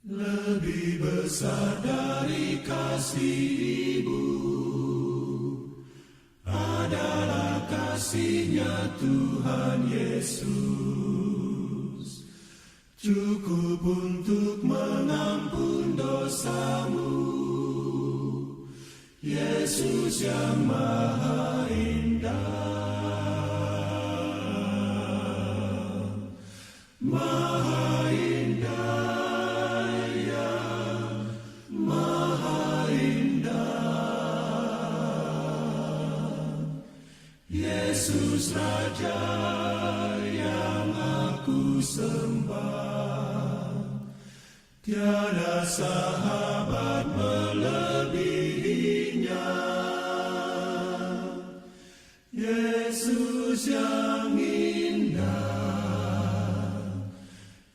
Lebih besar dari kasih ibu adalah kasih-Nya Tuhan Yesus, cukup untuk mengampun dosamu. Yesus yang maha indah, maha indah, ya maha indah. Yesus Raja yang aku sembah, tiada sahabat melebihinya. Yesus yang indah,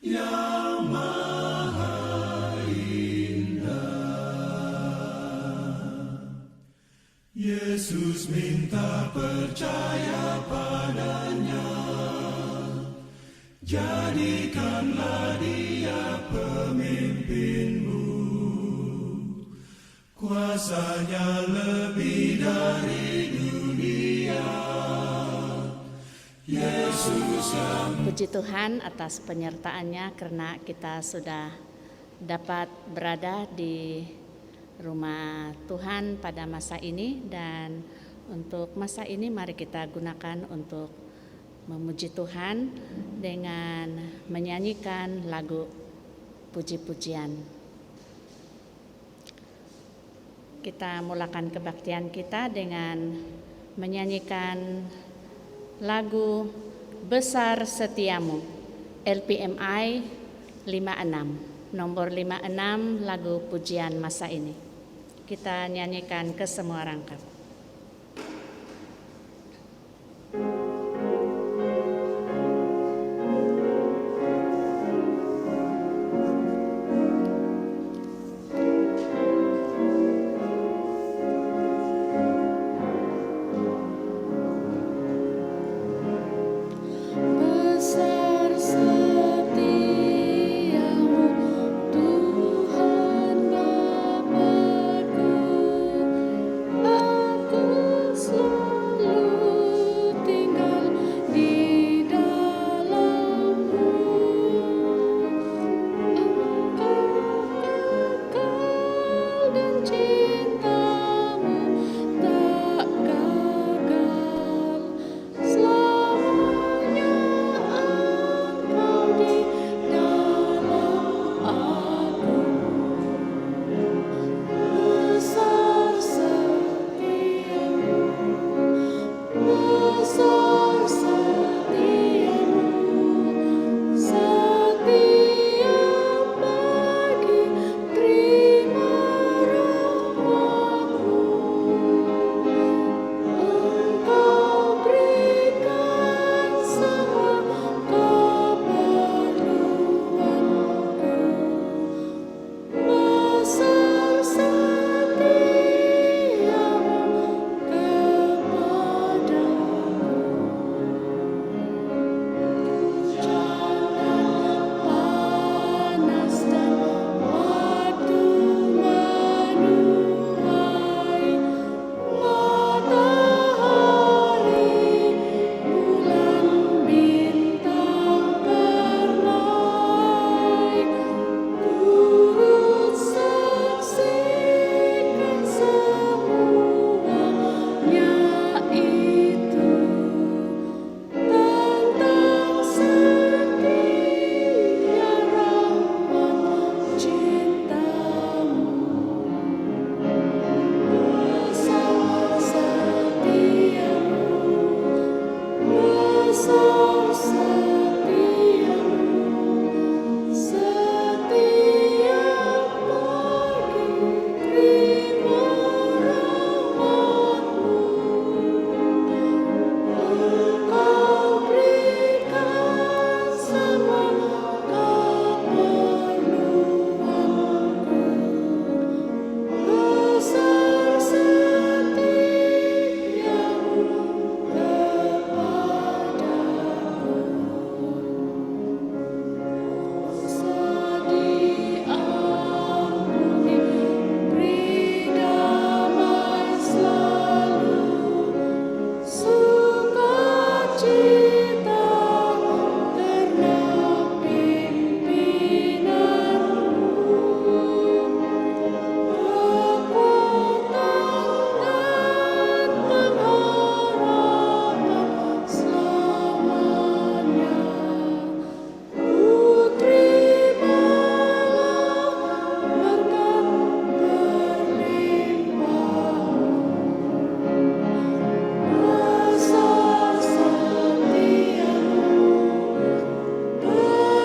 yang maha indah. Yesus minta percaya padanya, jadikanlah Dia pemimpinmu. Kuasanya lebih dari dunia. Yesus yang... Puji Tuhan atas penyertaannya, karena kita sudah dapat berada di rumah Tuhan pada masa ini. Dan untuk masa ini mari kita gunakan untuk memuji Tuhan dengan menyanyikan lagu puji-pujian. Kita mulakan kebaktian kita dengan menyanyikan lagu Besar Setiamu, LPMI 56, nomor 56, lagu pujian masa ini. Kita nyanyikan ke semua rangkap. Oh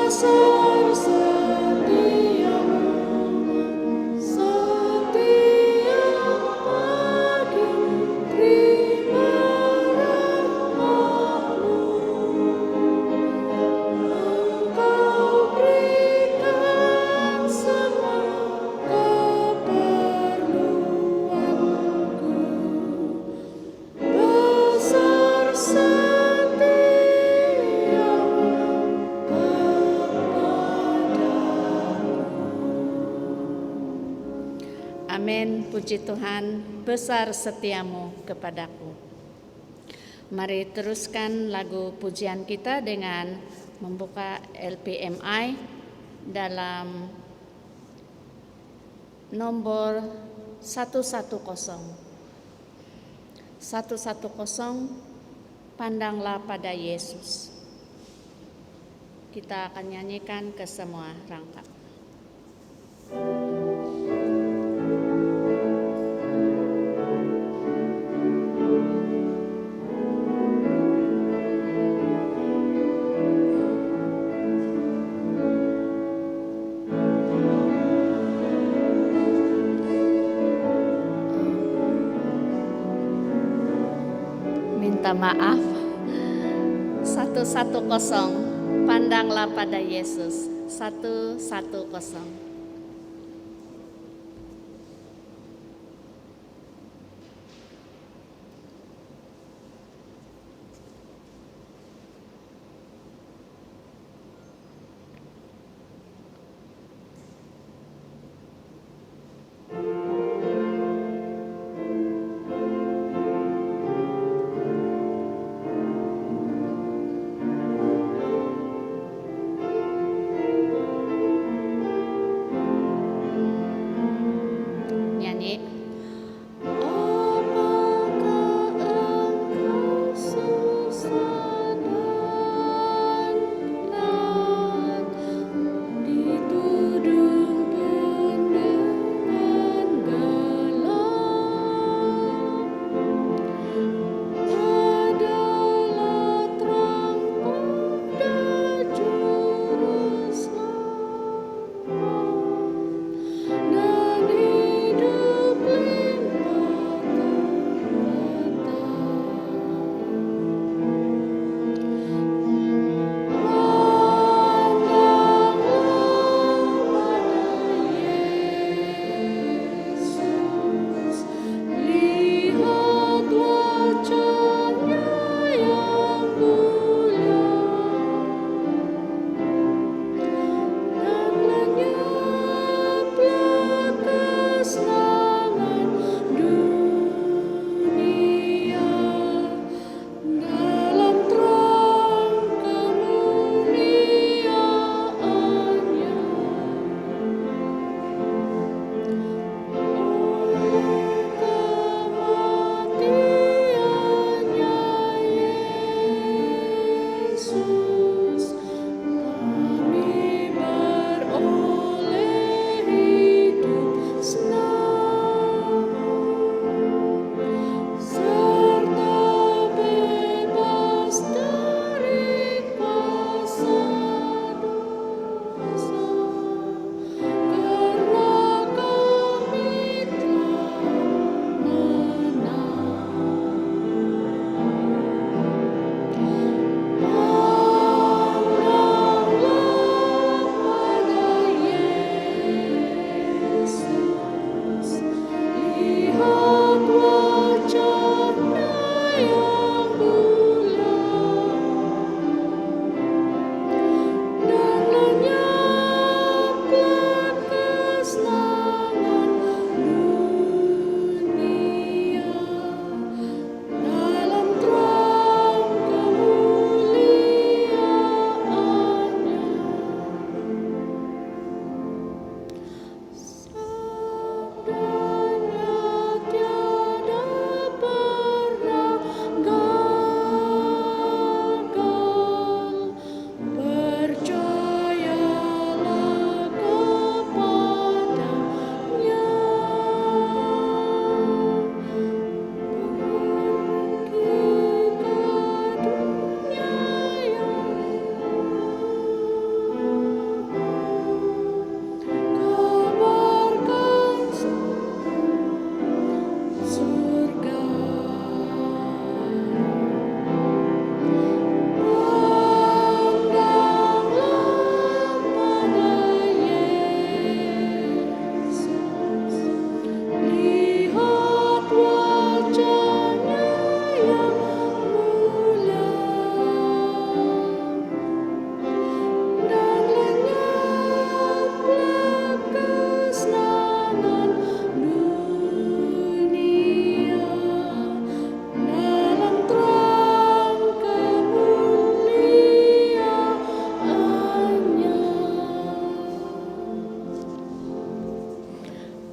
besar setiamu, setiap pagi terima rahmat-Mu. Engkau berikan semua keperluanku. Besar setiamu kepadaku. Amin. Puji Tuhan, besar setiamu kepadaku. Mari teruskan lagu pujian kita dengan membuka LPMI dalam nomor 110. 110, pandanglah pada Yesus. Kita akan nyanyikan ke semua rangkap. Minta maaf. 110, pandanglah pada Yesus. 110.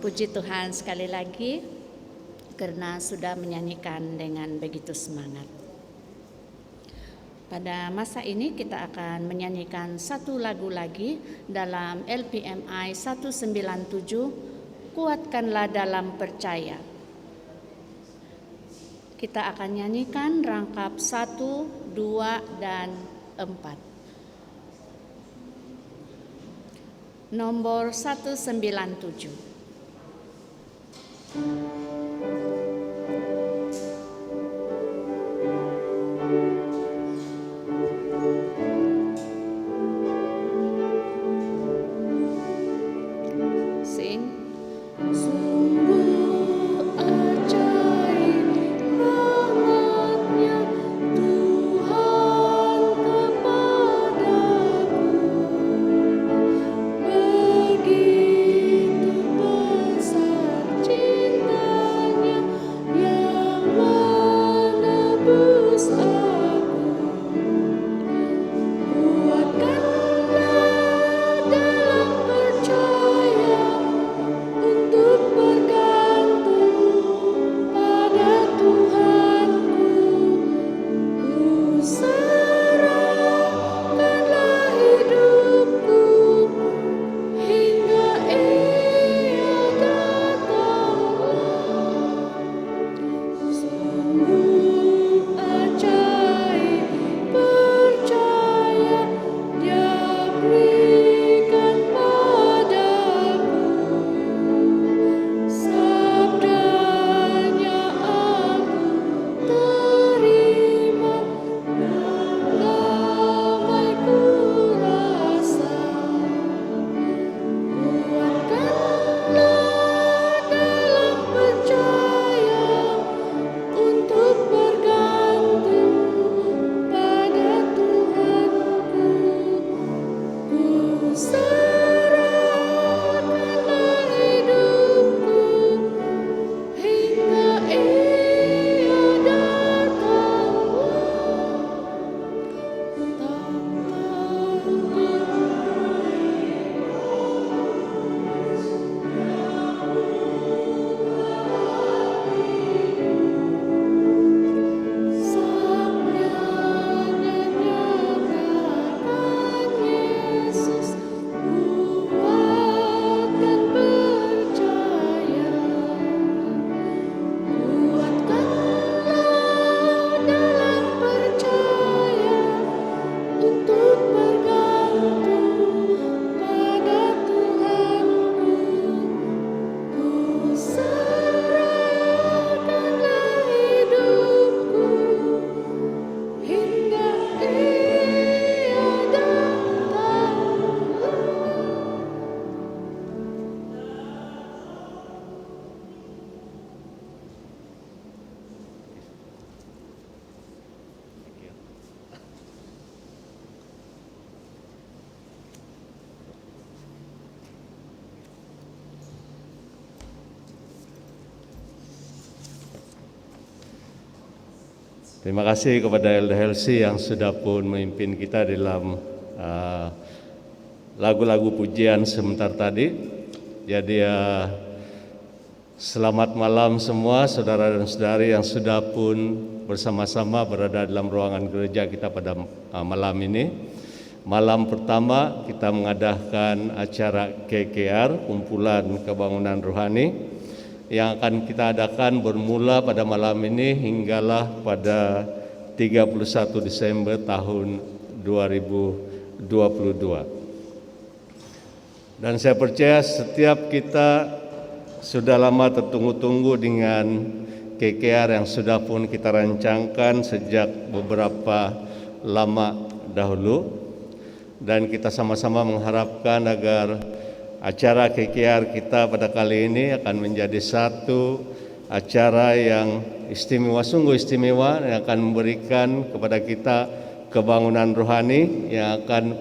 Puji Tuhan sekali lagi karena sudah menyanyikan dengan begitu semangat. Pada masa ini kita akan menyanyikan satu lagu lagi dalam LPMI 197, Kuatkanlah dalam Percaya. Kita akan nyanyikan rangkap 1, 2, dan 4. Nomor 197. Terima kasih kepada Elder Helsi yang sudah pun memimpin kita dalam lagu-lagu pujian sebentar tadi. Jadi selamat malam semua saudara dan saudari yang sudah pun bersama-sama berada dalam ruangan gereja kita pada malam ini. Malam pertama kita mengadakan acara KKR, Kumpulan Kebangunan Rohani, yang akan kita adakan bermula pada malam ini hinggalah pada 31 Desember tahun 2022. Dan saya percaya setiap kita sudah lama tertunggu-tunggu dengan KKR yang sudah pun kita rancangkan sejak beberapa lama dahulu, dan kita sama-sama mengharapkan agar acara KKR kita pada kali ini akan menjadi satu acara yang istimewa, sungguh istimewa, yang akan memberikan kepada kita kebangunan rohani, yang akan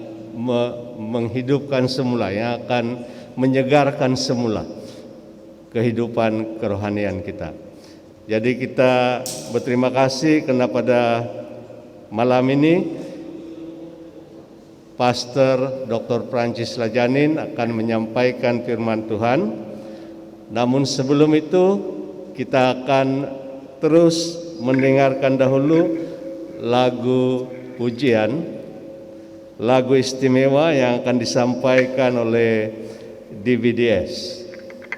menghidupkan semula, yang akan menyegarkan semula kehidupan kerohanian kita. Jadi kita berterima kasih karena pada malam ini Pastor Dr. Francis Lajanin akan menyampaikan firman Tuhan, Namun sebelum itu kita akan terus mendengarkan dahulu lagu pujian, lagu istimewa yang akan disampaikan oleh DVDS.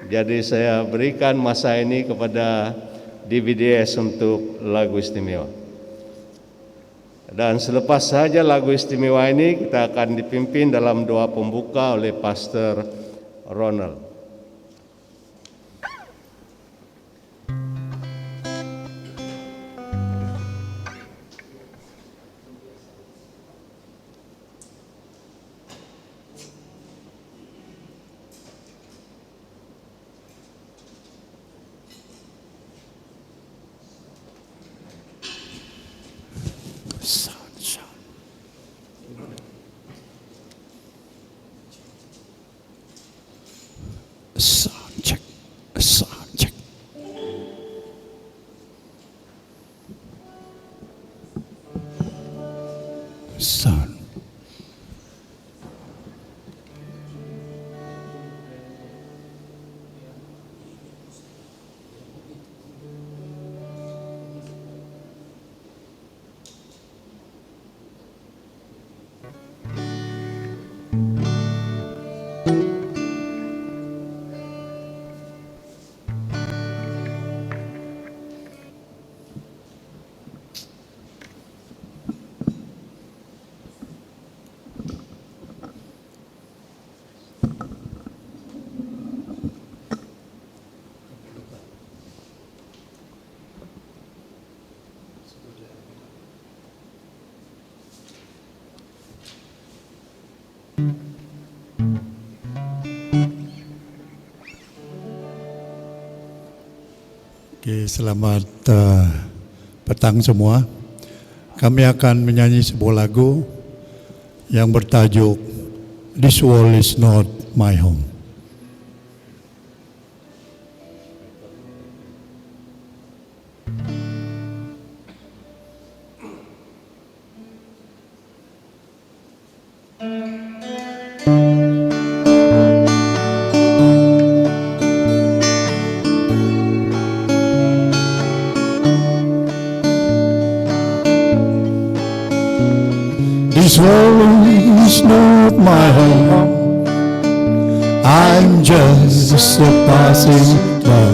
Jadi saya berikan masa ini kepada DVDS untuk lagu istimewa. Dan selepas saja lagu istimewa ini kita akan dipimpin dalam doa pembuka oleh Pastor Ronald. Sound check. Sound check. Sound. Oke, selamat petang semua. Kami akan menyanyi sebuah lagu yang bertajuk This World Is Not My Home. This world is not my home. I'm just a passing by.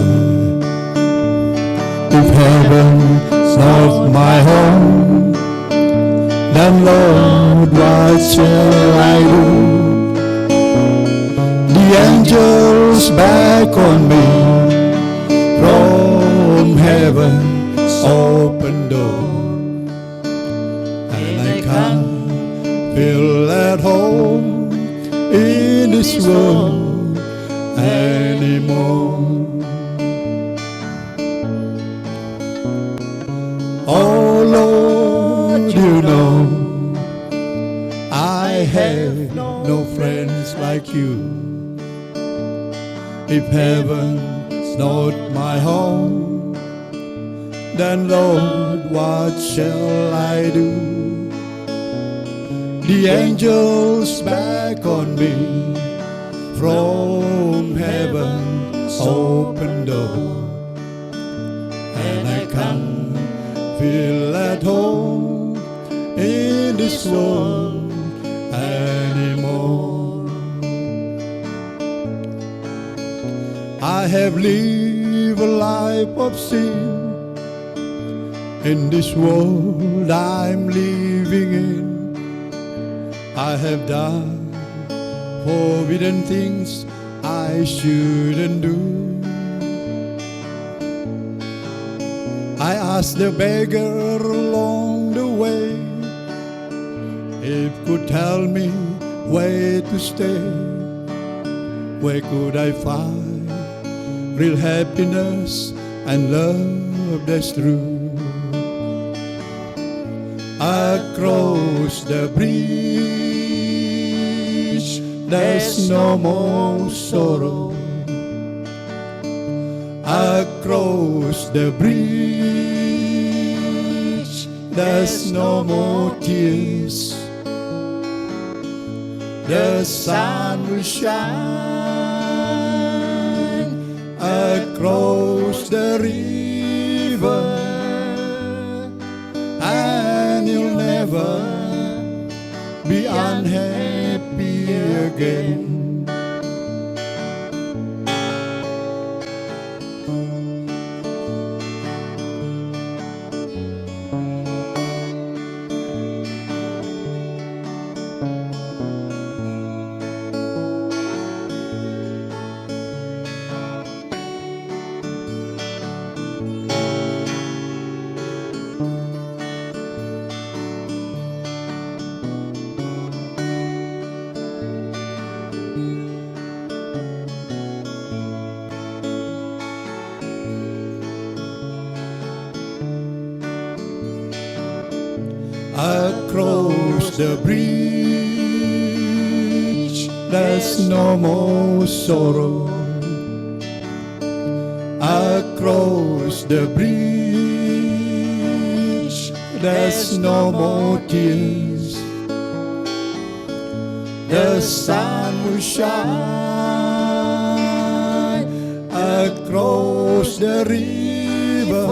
If heaven's not my home, then Lord, what shall I do? The angels beckon me from heaven's open door, and I can't feel at home in this world anymore. Oh Lord, you know I have no friends like you. If heaven's not my home, then Lord, what shall I do? The angels beckon me from heaven's open door, and I can't feel at home in this world anymore. I have lived a life of sin in this world I'm living in. I have done forbidden things I shouldn't do. I asked the beggar along the way if could tell me where to stay. Where could I find real happiness and love that's true? Across the bridge, there's no more sorrow. Across the bridge, there's no more tears. The sun will shine across the river, and you'll never be unhappy again. Across the bridge, there's no more sorrow. Across the bridge, there's no more tears. The sun will shine across the river,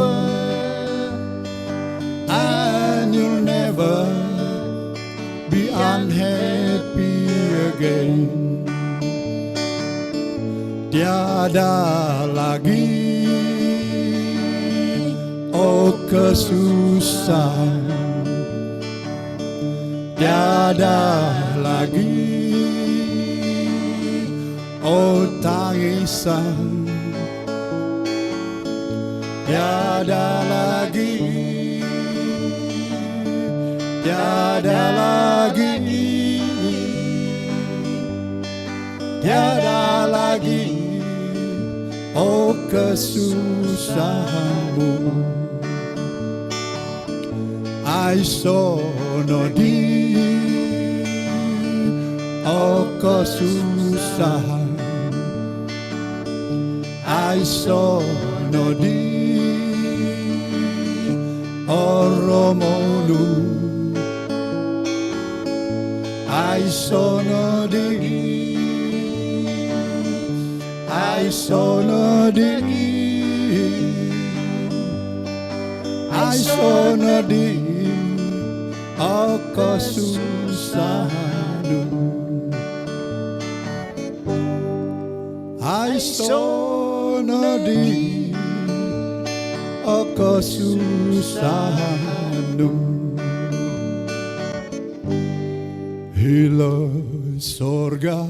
and you'll never be unhappy again. Tiada lagi oh kesusahan, tiada lagi oh tangisan, tiada lagi, tiada lagi, tiada lagi oh kesusahanmu. I saw no di oh kesusahan, I saw no di oh romolu, I saw no di, I saw no di, I saw no di oh kesusahanmu. I saw no di oh kesusahanmu. Hila sorga.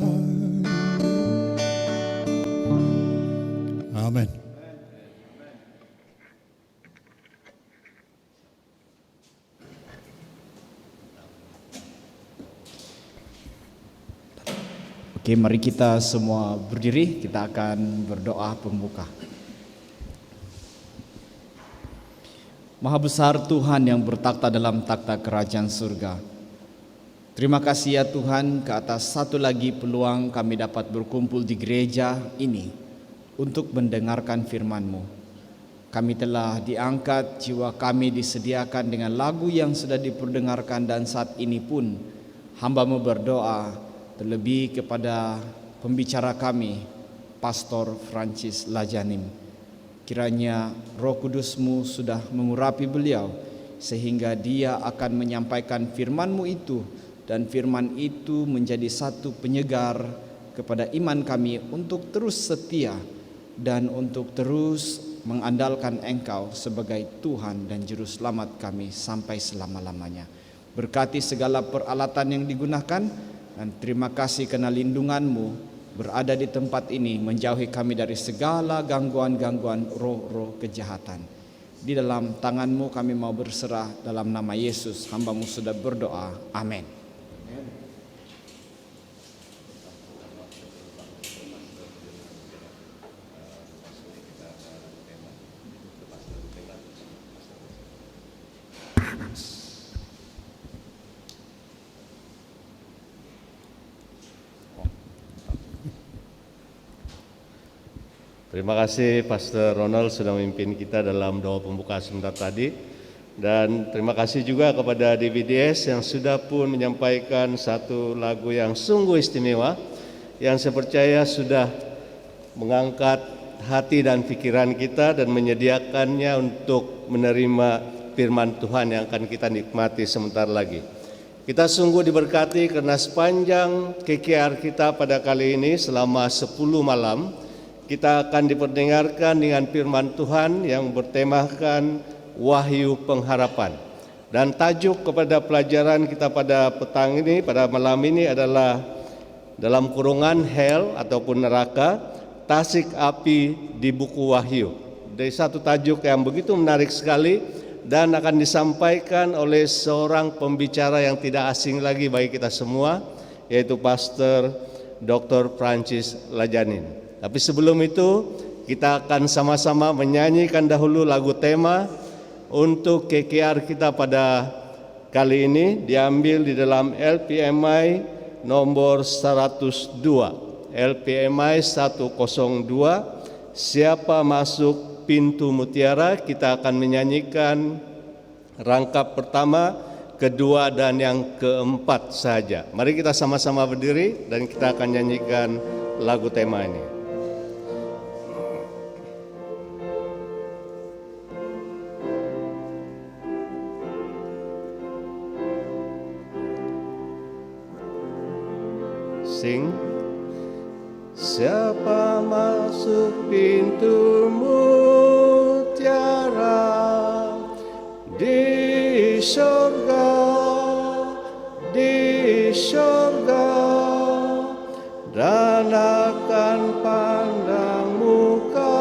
Amin. Oke, mari kita semua berdiri, kita akan berdoa pembuka. Maha besar Tuhan yang bertakhta dalam takhta kerajaan surga. Terima kasih ya Tuhan ke atas satu lagi peluang kami dapat berkumpul di gereja ini untuk mendengarkan firman-Mu. Kami telah diangkat, jiwa kami disediakan dengan lagu yang sudah diperdengarkan, dan saat ini pun hamba-Mu berdoa terlebih kepada pembicara kami, Pastor Francis Lajanim. Kiranya Roh Kudus-Mu sudah mengurapi beliau sehingga dia akan menyampaikan firman-Mu itu, dan firman itu menjadi satu penyegar kepada iman kami untuk terus setia dan untuk terus mengandalkan Engkau sebagai Tuhan dan Juru Selamat kami sampai selama-lamanya. Berkati segala peralatan yang digunakan, dan terima kasih karena lindungan-Mu berada di tempat ini, menjauhi kami dari segala gangguan-gangguan roh-roh kejahatan. Di dalam tangan-Mu kami mau berserah, dalam nama Yesus hamba-Mu sudah berdoa. Amin. Terima kasih Pastor Ronald sudah memimpin kita dalam doa pembuka sebentar tadi. Dan terima kasih juga kepada DVDS yang sudah pun menyampaikan satu lagu yang sungguh istimewa, yang saya percaya sudah mengangkat hati dan pikiran kita dan menyediakannya untuk menerima firman Tuhan yang akan kita nikmati sebentar lagi. Kita sungguh diberkati karena sepanjang KKR kita pada kali ini selama 10 malam kita akan diperdengarkan dengan firman Tuhan yang bertemakan Wahyu Pengharapan. Dan tajuk kepada pelajaran kita pada petang ini, pada malam ini adalah dalam kurungan hell ataupun neraka, tasik api di buku Wahyu. Dari satu tajuk yang begitu menarik sekali dan akan disampaikan oleh seorang pembicara yang tidak asing lagi bagi kita semua, yaitu Pastor Dr. Francis Lajanin. Tapi sebelum itu kita akan sama-sama menyanyikan dahulu lagu tema untuk KKR kita pada kali ini, diambil di dalam LPMI nomor 102. LPMI 102, siapa masuk pintu mutiara. Kita akan menyanyikan rangkap pertama, kedua dan yang keempat saja. Mari kita sama-sama berdiri dan kita akan nyanyikan lagu tema ini. Sing. Siapa masuk pintu mutiara di surga, dan akan pandang muka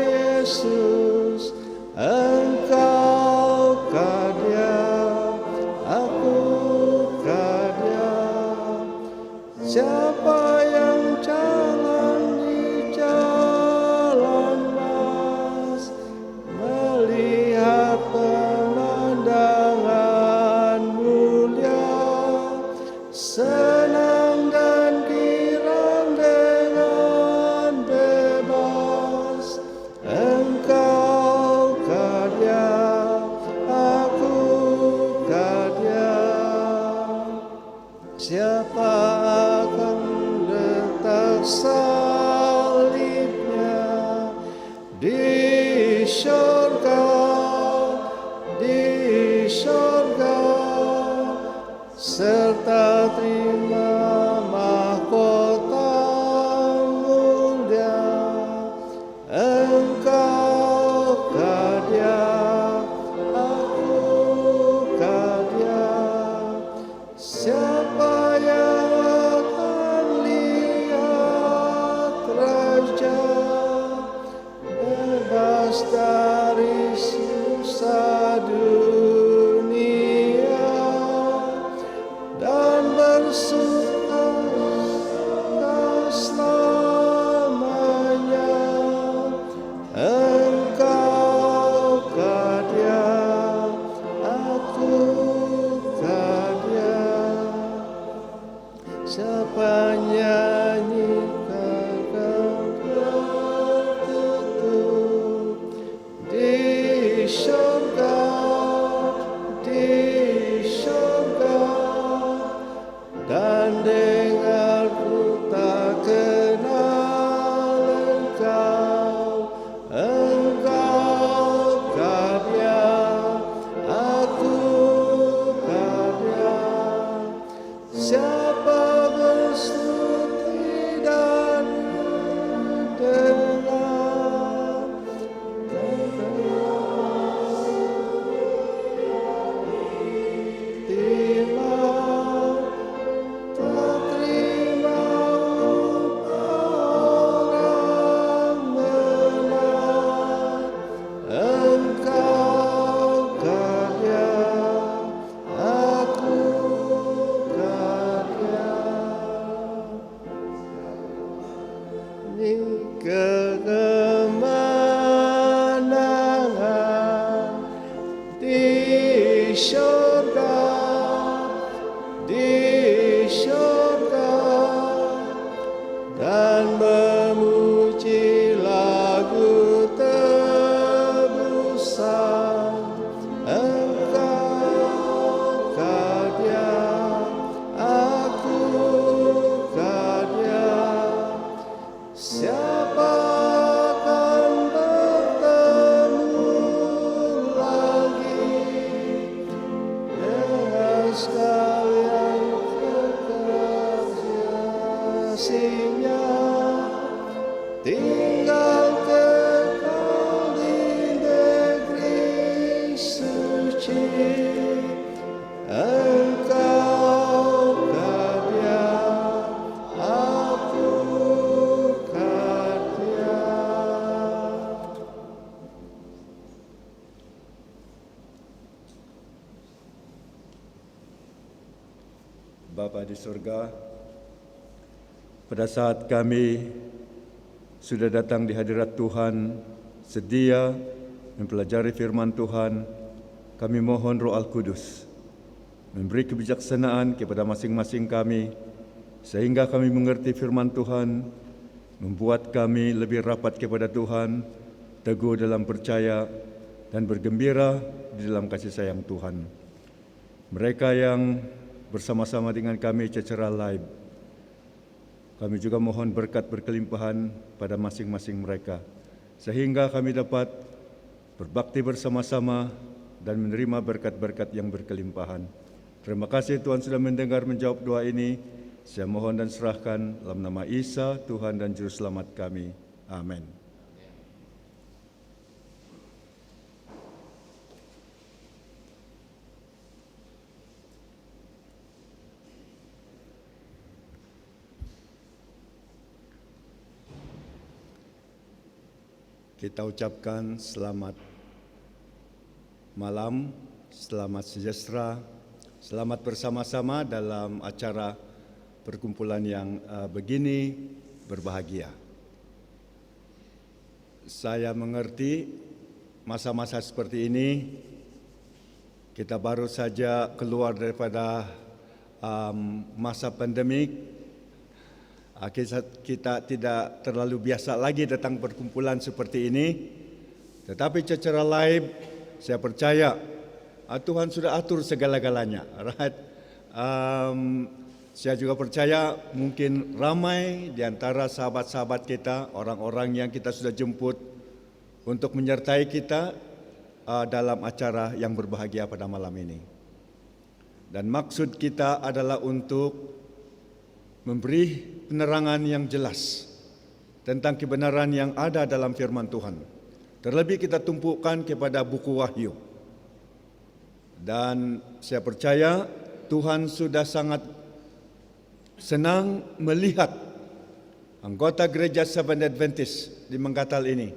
Yesus. Engkau kah Dia, aku kah Dia. Siapa yang jalan di jalan mas, melihat pemandangan mulia, senang dan girang dengan bebas. Engkau kah Dia, aku kah Dia. Siapa akan letak salibnya di surga, serta terima mahkota mulia. Engkau kah Dia, aku kah Dia. Siapa yang akan lihat Raja, bebas dari susah dunia dan bersuka selamanya. Engkau kah Dia, aku kah Dia. Siapa nyanyikan tertutup di surga, dan dengar ku tak kenal Engkau. Engkau kah Dia, aku kah Dia. Siapa berseru tidak kasih-Nya tinggal kekal di negeri suci. Engkau kaya, aku kaya. Bapa di surga, pada saat kami sudah datang di hadirat Tuhan, sedia mempelajari firman Tuhan, kami mohon Roh Al-Kudus memberi kebijaksanaan kepada masing-masing kami, sehingga kami mengerti firman Tuhan, membuat kami lebih rapat kepada Tuhan, teguh dalam percaya, dan bergembira di dalam kasih sayang Tuhan. Mereka yang bersama-sama dengan kami secara live, kami juga mohon berkat berkelimpahan pada masing-masing mereka, sehingga kami dapat berbakti bersama-sama dan menerima berkat-berkat yang berkelimpahan. Terima kasih Tuhan sudah mendengar menjawab doa ini. Saya mohon dan serahkan dalam nama Isa, Tuhan dan Juru Selamat kami. Amin. Kita ucapkan selamat malam, selamat sejahtera, selamat bersama-sama dalam acara perkumpulan yang begini berbahagia. Saya mengerti masa-masa seperti ini, kita baru saja keluar daripada masa pandemik. Kita tidak terlalu biasa lagi datang perkumpulan seperti ini, tetapi secara live saya percaya Tuhan sudah atur segala-galanya. Right? Saya juga percaya mungkin ramai di antara sahabat-sahabat kita, orang-orang yang kita sudah jemput untuk menyertai kita dalam acara yang berbahagia pada malam ini. Dan maksud kita adalah untuk memberi penerangan yang jelas tentang kebenaran yang ada dalam firman Tuhan. Terlebih kita tumpukan kepada buku Wahyu. Dan saya percaya Tuhan sudah sangat senang melihat anggota gereja Seventh Adventist di Manggatal ini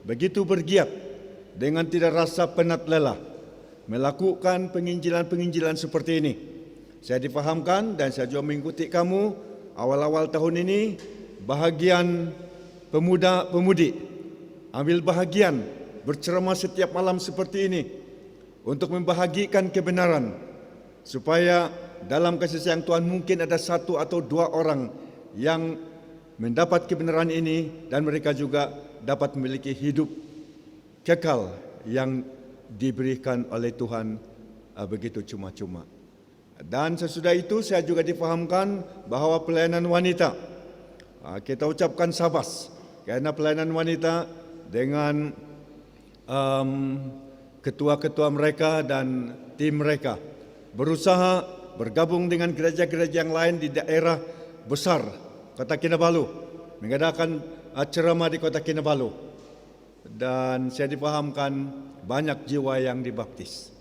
begitu bergiat dengan tidak rasa penat lelah melakukan penginjilan-penginjilan seperti ini. Saya difahamkan dan saya juga mengikuti kamu awal-awal tahun ini, bahagian pemuda-pemudi ambil bahagian berceramah setiap malam seperti ini untuk membahagikan kebenaran, supaya dalam kasih sayang Tuhan mungkin ada satu atau dua orang yang mendapat kebenaran ini dan mereka juga dapat memiliki hidup kekal yang diberikan oleh Tuhan begitu cuma-cuma. Dan sesudah itu saya juga difahamkan bahawa pelayanan wanita, kita ucapkan sabas kerana pelayanan wanita dengan ketua-ketua mereka dan tim mereka berusaha bergabung dengan gereja-gereja yang lain di daerah besar Kota Kinabalu, mengadakan ceramah di Kota Kinabalu, dan saya difahamkan banyak jiwa yang dibaptis.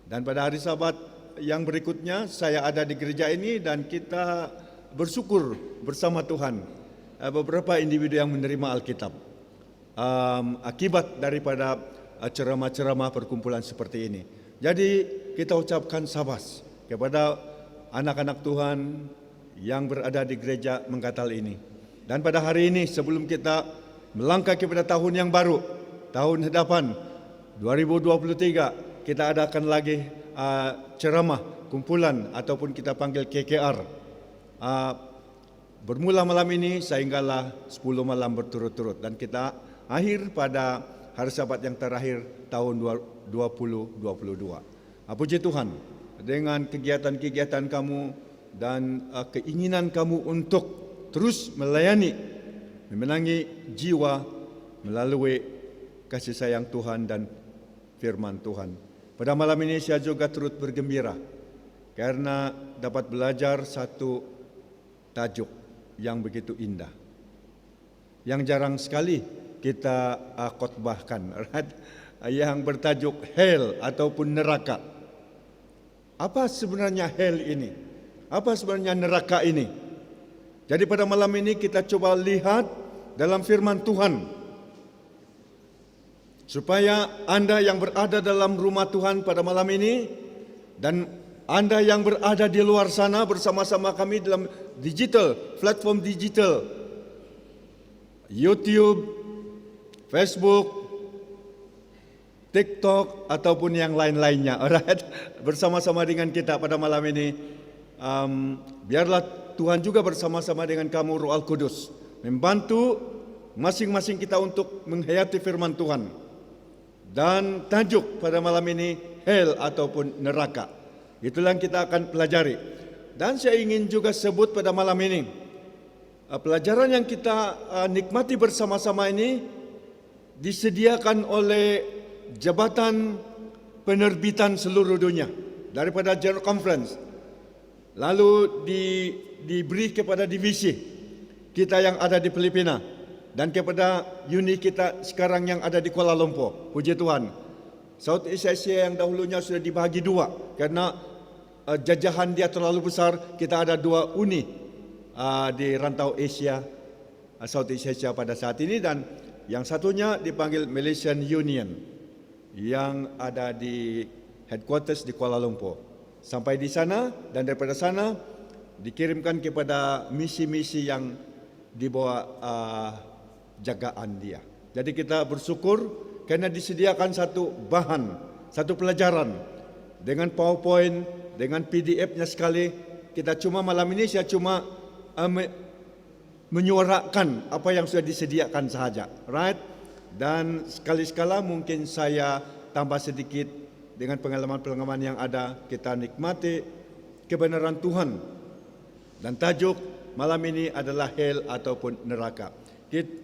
Dan pada hari Sabat yang berikutnya saya ada di gereja ini dan kita bersyukur bersama Tuhan beberapa individu yang menerima Alkitab akibat daripada ceramah-ceramah perkumpulan seperti ini. Jadi kita ucapkan sabas kepada anak-anak Tuhan yang berada di gereja Manggatal ini. Dan pada hari ini sebelum kita melangkah kepada tahun yang baru, tahun hadapan 2023, kita adakan lagi ceramah kumpulan ataupun kita panggil KKR. Bermula malam ini sehinggalah 10 malam berturut-turut dan kita akhir pada hari Sabat yang terakhir tahun 2022. Puji Tuhan, dengan kegiatan-kegiatan kamu dan keinginan kamu untuk terus melayani, memenangi jiwa melalui kasih sayang Tuhan dan firman Tuhan. Pada malam ini saya juga turut bergembira karena dapat belajar satu tajuk yang begitu indah, yang jarang sekali kita khotbahkan, right? Yang bertajuk hell ataupun neraka. Apa sebenarnya hell ini? Apa sebenarnya neraka ini? Jadi pada malam ini kita coba lihat dalam firman Tuhan, supaya Anda yang berada dalam rumah Tuhan pada malam ini dan Anda yang berada di luar sana bersama-sama kami dalam digital, platform digital, YouTube, Facebook, TikTok ataupun yang lain-lainnya, alright? Bersama-sama dengan kita pada malam ini, biarlah Tuhan juga bersama-sama dengan kamu, Roh Al Kudus, membantu masing-masing kita untuk menghayati firman Tuhan. Dan tajuk pada malam ini hell ataupun neraka. Itulah yang kita akan pelajari. Dan saya ingin juga sebut pada malam ini, pelajaran yang kita nikmati bersama-sama ini disediakan oleh Jabatan Penerbitan Seluruh Dunia daripada General Conference, lalu diberi kepada divisi kita yang ada di Filipina dan kepada unit kita sekarang yang ada di Kuala Lumpur. Puji Tuhan, Southeast Asia yang dahulunya sudah dibahagi dua karena jajahan dia terlalu besar. Kita ada dua uni di rantau Asia, Southeast Asia pada saat ini, dan yang satunya dipanggil Malaysian Union yang ada di headquarters di Kuala Lumpur. Sampai di sana dan daripada sana dikirimkan kepada misi-misi yang di bawah jagaan dia. Jadi kita bersyukur karena disediakan satu bahan, satu pelajaran dengan PowerPoint, dengan PDF-nya sekali. Kita cuma malam ini saya cuma menyuarakan apa yang sudah disediakan sahaja, right? Dan sekali-sekala mungkin saya tambah sedikit dengan pengalaman-pengalaman yang ada. Kita nikmati kebenaran Tuhan. Dan tajuk malam ini adalah hell ataupun neraka,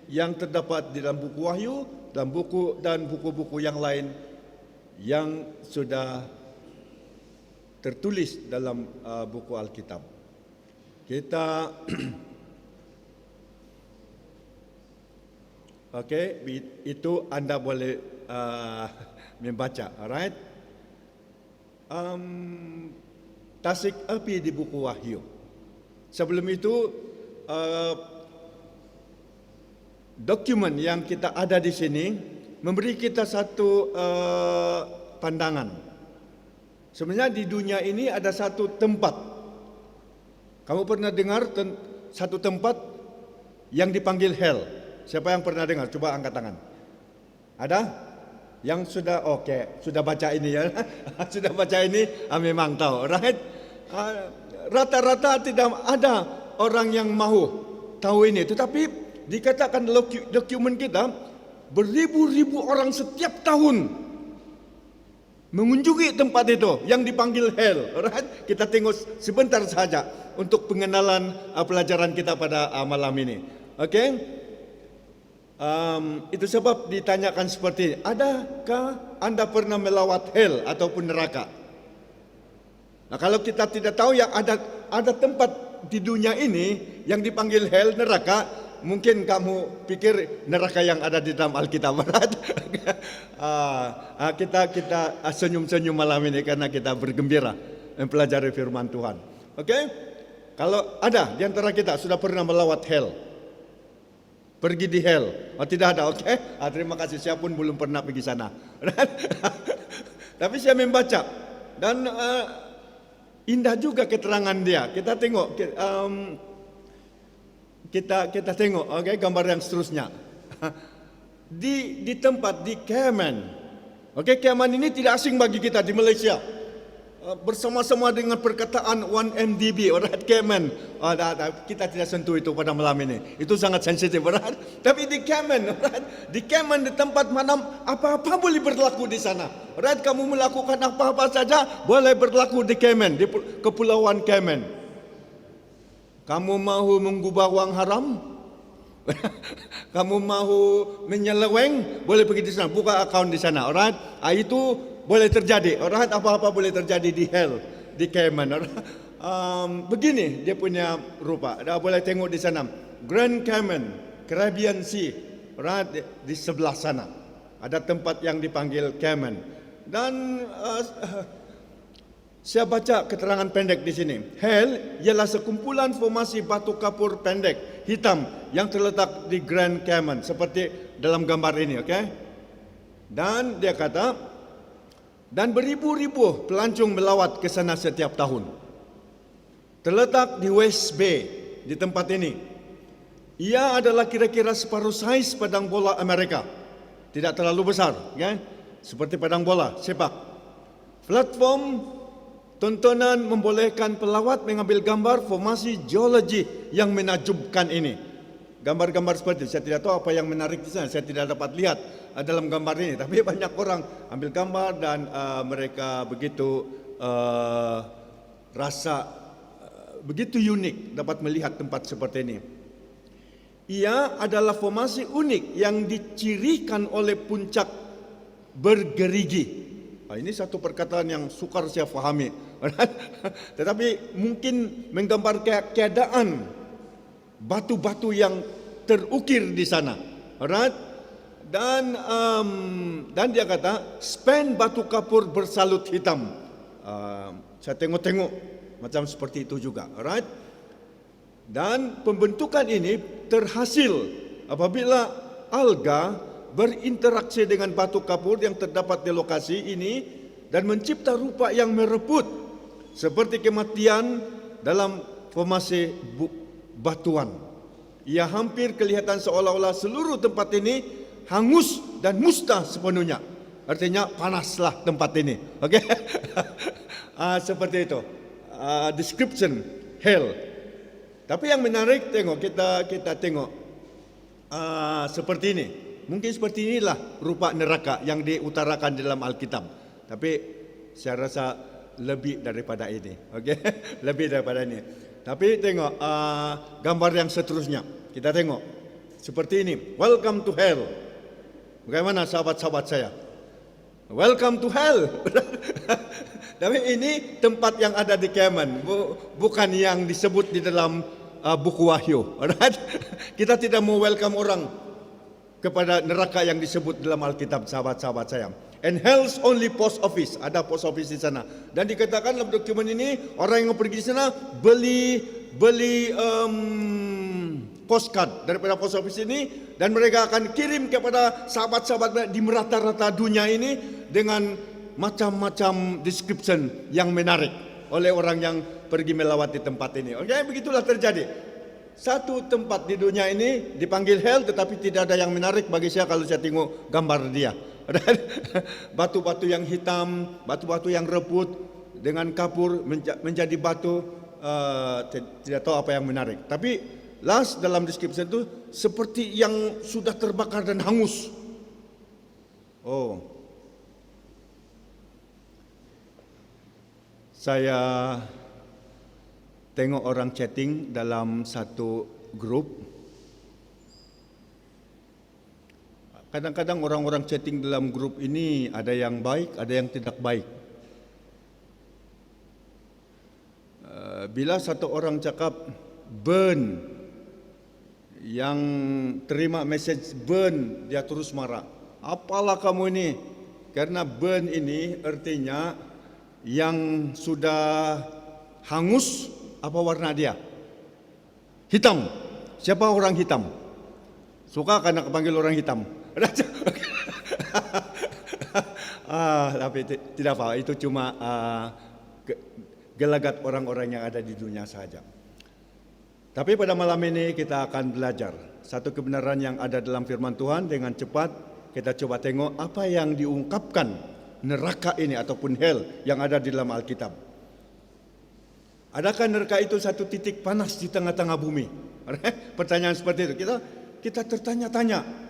yang terdapat di dalam buku Wahyu dan buku-buku yang lain yang sudah tertulis dalam buku Alkitab. Kita Okey, itu anda boleh membaca, alright? Tasik api di buku Wahyu. Sebelum itu, dokumen yang kita ada di sini memberi kita satu pandangan. Sebenarnya di dunia ini ada satu tempat. Kamu pernah dengar satu tempat yang dipanggil hell? Siapa yang pernah dengar? Coba angkat tangan. Ada? Yang sudah sudah baca ini ya. Sudah baca ini, memang tahu, right? Rata-rata tidak ada orang yang mahu tahu ini. Tetapi dikatakan dokumen kita, beribu-ribu orang setiap tahun mengunjungi tempat itu yang dipanggil hell, right? Kita tengok sebentar saja untuk pengenalan pelajaran kita pada malam ini. Okey? Itu sebab ditanyakan seperti ini. Adakah anda pernah melawat hell ataupun neraka? Nah, kalau kita tidak tahu yang ada tempat di dunia ini yang dipanggil hell, neraka, mungkin kamu pikir neraka yang ada di dalam Alkitab. Kita senyum-senyum malam ini karena kita bergembira mempelajari firman Tuhan. Okey? Kalau ada di antara kita sudah pernah melawat hell, pergi di hell. Tidak ada, okey? Terima kasih, saya pun belum pernah pergi sana. Tapi saya membaca dan indah juga keterangan dia. Kita tengok, kita tengok, okey, gambar yang seterusnya. Di tempat di Cayman. Okey, Cayman ini tidak asing bagi kita di Malaysia. Bersama-sama dengan perkataan 1MDB, alright, Cayman. Kita tidak sentuh itu pada malam ini. Itu sangat sensitif, alright. Tapi di Cayman, alright, di Cayman, di tempat mana apa-apa boleh berlaku di sana. Alright, kamu melakukan apa-apa saja boleh berlaku di Cayman, di Kepulauan Cayman. Kamu mahu menggubah wang haram? Kamu mahu menyeleweng? Boleh pergi di sana, buka akaun di sana, alright. Itu boleh terjadi, alright, apa-apa boleh terjadi di hell, di Cayman, alright. Begini dia punya rupa. Dah boleh tengok di sana. Grand Cayman, Caribbean Sea, right di sebelah sana. Ada tempat yang dipanggil Cayman. Dan saya baca keterangan pendek di sini. Hell ialah sekumpulan formasi batu kapur pendek hitam yang terletak di Grand Cayman seperti dalam gambar ini, okey? Dan dia kata, dan beribu-ribu pelancong melawat ke sana setiap tahun. Terletak di West Bay, di tempat ini. Ia adalah kira-kira separuh saiz padang bola Amerika. Tidak terlalu besar, kan? Seperti padang bola sepak. Platform tontonan membolehkan pelawat mengambil gambar formasi geologi yang menakjubkan ini. Gambar-gambar seperti itu. Saya tidak tahu apa yang menarik di sana. Saya tidak dapat lihat dalam gambar ini. Tapi banyak orang ambil gambar dan mereka begitu rasa begitu unik dapat melihat tempat seperti ini. Ia adalah formasi unik yang dicirikan oleh puncak bergerigi. Ini satu perkataan yang sukar saya fahami. Tetapi mungkin menggambar keadaan batu-batu yang terukir di sana. Alright? Dan dia kata span batu kapur bersalut hitam. Saya tengok-tengok macam seperti itu juga. Alright? Dan pembentukan ini terhasil apabila alga berinteraksi dengan batu kapur yang terdapat di lokasi ini dan mencipta rupa yang mereput seperti kematian dalam formasi batuan. Ia hampir kelihatan seolah-olah seluruh tempat ini hangus dan musnah sepenuhnya. Artinya panaslah tempat ini. Okey. Seperti itu. Description hell. Tapi yang menarik tengok kita tengok seperti ini. Mungkin seperti inilah rupa neraka yang diutarakan dalam Alkitab. Tapi saya rasa lebih daripada ini. Okey. Lebih daripada ini. Tapi tengok gambar yang seterusnya. Kita tengok seperti ini. Welcome to hell. Bagaimana sahabat-sahabat saya? Welcome to hell. Tapi ini tempat yang ada di Cayman, bukan yang disebut di dalam buku Wahyu. Alright? Kita tidak mau welcome orang kepada neraka yang disebut dalam Alkitab, sahabat-sahabat saya. And hell's only post office, ada post office di sana. Dan dikatakan dalam dokumen ini orang yang pergi di sana beli postcard daripada post office ini dan mereka akan kirim kepada sahabat-sahabat di merata-rata dunia ini dengan macam-macam description yang menarik oleh orang yang pergi melawati tempat ini. Okey, begitulah terjadi. Satu tempat di dunia ini dipanggil hell tetapi tidak ada yang menarik bagi saya kalau saya tengok gambar dia. Batu-batu yang hitam, batu-batu yang reput dengan kapur menjadi batu, tidak tahu apa yang menarik. Tapi last dalam description itu seperti yang sudah terbakar dan hangus. Oh. Saya tengok orang chatting dalam satu grup. Kadang-kadang orang-orang chatting dalam grup ini ada yang baik, ada yang tidak baik. Bila satu orang cakap burn, yang terima message burn, dia terus marah. Apalah kamu ini? Karena burn ini artinya yang sudah hangus, apa warna dia? Hitam. Siapa orang hitam? Suka karena kepanggil orang hitam. Tapi tidak apa, itu cuma gelagat orang-orang yang ada di dunia saja. Tapi pada malam ini kita akan belajar satu kebenaran yang ada dalam firman Tuhan. Dengan cepat kita coba tengok apa yang diungkapkan neraka ini ataupun hell yang ada di dalam Alkitab. Adakah neraka itu satu titik panas di tengah-tengah bumi? Pertanyaan seperti itu. Kita tertanya-tanya.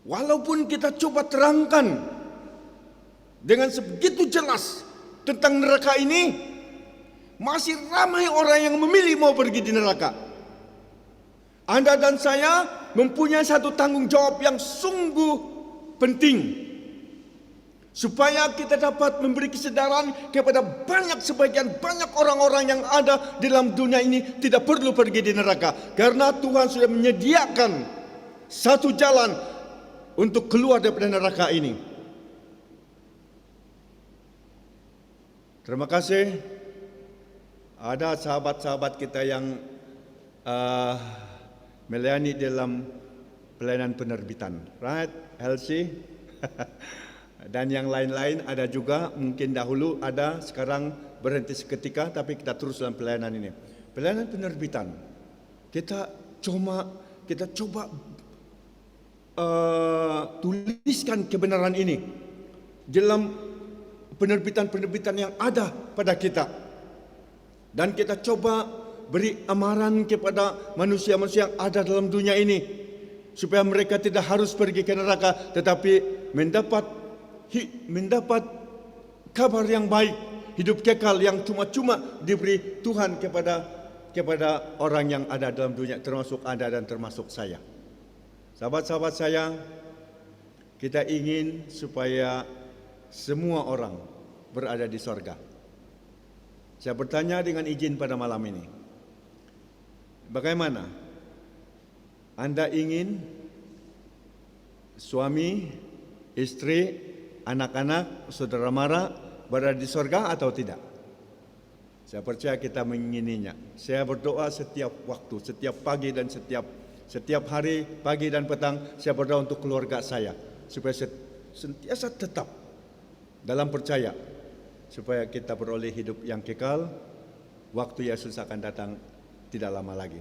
Walaupun kita coba terangkan dengan sebegitu jelas tentang neraka ini, masih ramai orang yang memilih mau pergi di neraka. Anda dan saya mempunyai satu tanggung jawab yang sungguh penting. supaya kita dapat memberi kesedaran kepada banyak orang-orang yang ada di dalam dunia ini tidak perlu pergi di neraka, karena Tuhan sudah menyediakan satu jalan untuk keluar daripada neraka ini. Terima kasih. Ada sahabat-sahabat kita yang melayani dalam pelayanan penerbitan, right? Elsie dan yang lain-lain ada juga, mungkin dahulu ada, sekarang berhenti seketika, tapi kita terus dalam pelayanan ini. Pelayanan penerbitan, kita coba tuliskan kebenaran ini dalam penerbitan-penerbitan yang ada pada kita, dan kita coba beri amaran kepada manusia-manusia yang ada dalam dunia ini, supaya mereka tidak harus pergi ke neraka, tetapi mendapat kabar yang baik, hidup kekal yang cuma-cuma diberi Tuhan kepada orang yang ada dalam dunia, termasuk Anda dan termasuk saya. Sahabat-sahabat saya, kita ingin supaya semua orang berada di sorga. Saya bertanya dengan izin pada malam ini, bagaimana Anda ingin suami, istri, anak-anak, saudara mara berada di sorga atau tidak? Saya percaya kita mengingininya. Saya berdoa setiap waktu, setiap pagi dan setiap hari, pagi dan petang, saya berdoa untuk keluarga saya, supaya sentiasa tetap dalam percaya, supaya kita beroleh hidup yang kekal. Waktu Yesus akan datang tidak lama lagi.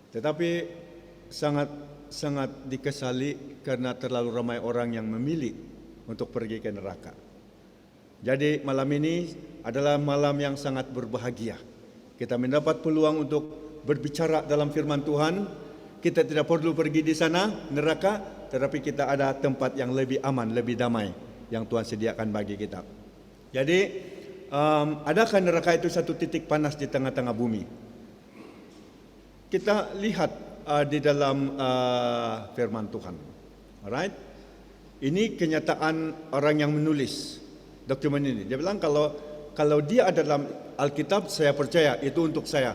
Tetapi sangat dikesali karena terlalu ramai orang yang memilih untuk pergi ke neraka. Jadi malam ini adalah malam yang sangat berbahagia. Kita mendapat peluang untuk berbicara dalam firman Tuhan. Kita tidak perlu pergi di sana neraka, tetapi kita ada tempat yang lebih aman, lebih damai yang Tuhan sediakan bagi kita. Jadi adakah neraka itu satu titik panas di tengah-tengah bumi? Kita lihat di dalam firman Tuhan. Alright? Ini kenyataan orang yang menulis dokumen ini. Dia bilang kalau dia ada dalam Alkitab, saya percaya itu untuk saya.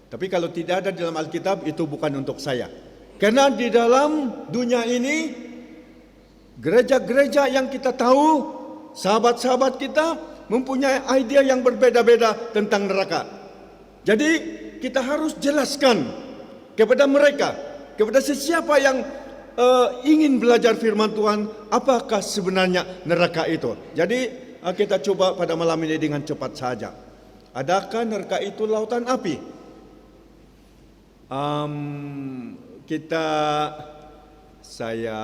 Tapi kalau tidak ada dalam Alkitab, itu bukan untuk saya. Karena di dalam dunia ini, gereja-gereja yang kita tahu, sahabat-sahabat kita mempunyai idea yang berbeda-beda tentang neraka. Jadi kita harus jelaskan kepada mereka, kepada sesiapa yang ingin belajar firman Tuhan, apakah sebenarnya neraka itu. Jadi kita coba pada malam ini dengan cepat saja. Adakah neraka itu lautan api? Saya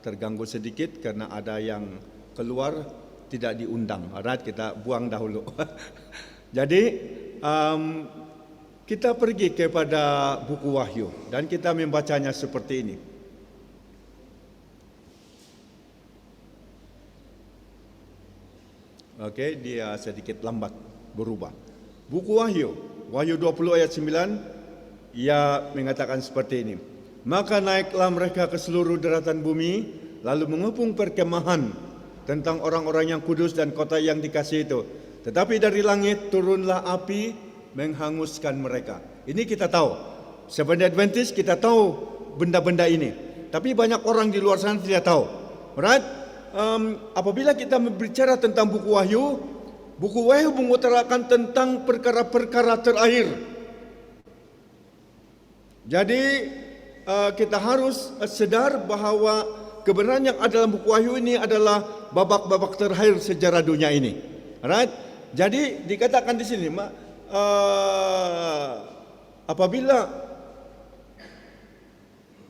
terganggu sedikit karena ada yang keluar tidak diundang. Alright, kita buang dahulu. Jadi kita pergi kepada buku Wahyu dan kita membacanya seperti ini. Oke, dia sedikit lambat berubah. Buku Wahyu 20 ayat 9. Ia mengatakan seperti ini. Maka naiklah mereka ke seluruh daratan bumi, lalu mengepung perkemahan tentang orang-orang yang kudus dan kota yang dikasihi itu. Tetapi dari langit turunlah api menghanguskan mereka. Ini kita tahu. Seventh Adventist kita tahu benda-benda ini. Tapi banyak orang di luar sana tidak tahu. Right? Apabila kita berbicara tentang buku Wahyu mengutarakan tentang perkara-perkara terakhir. Jadi kita harus sadar bahawa kebenaran yang ada dalam buku Wahyu ini adalah babak-babak terakhir sejarah dunia ini. Right? Jadi dikatakan di sini, apabila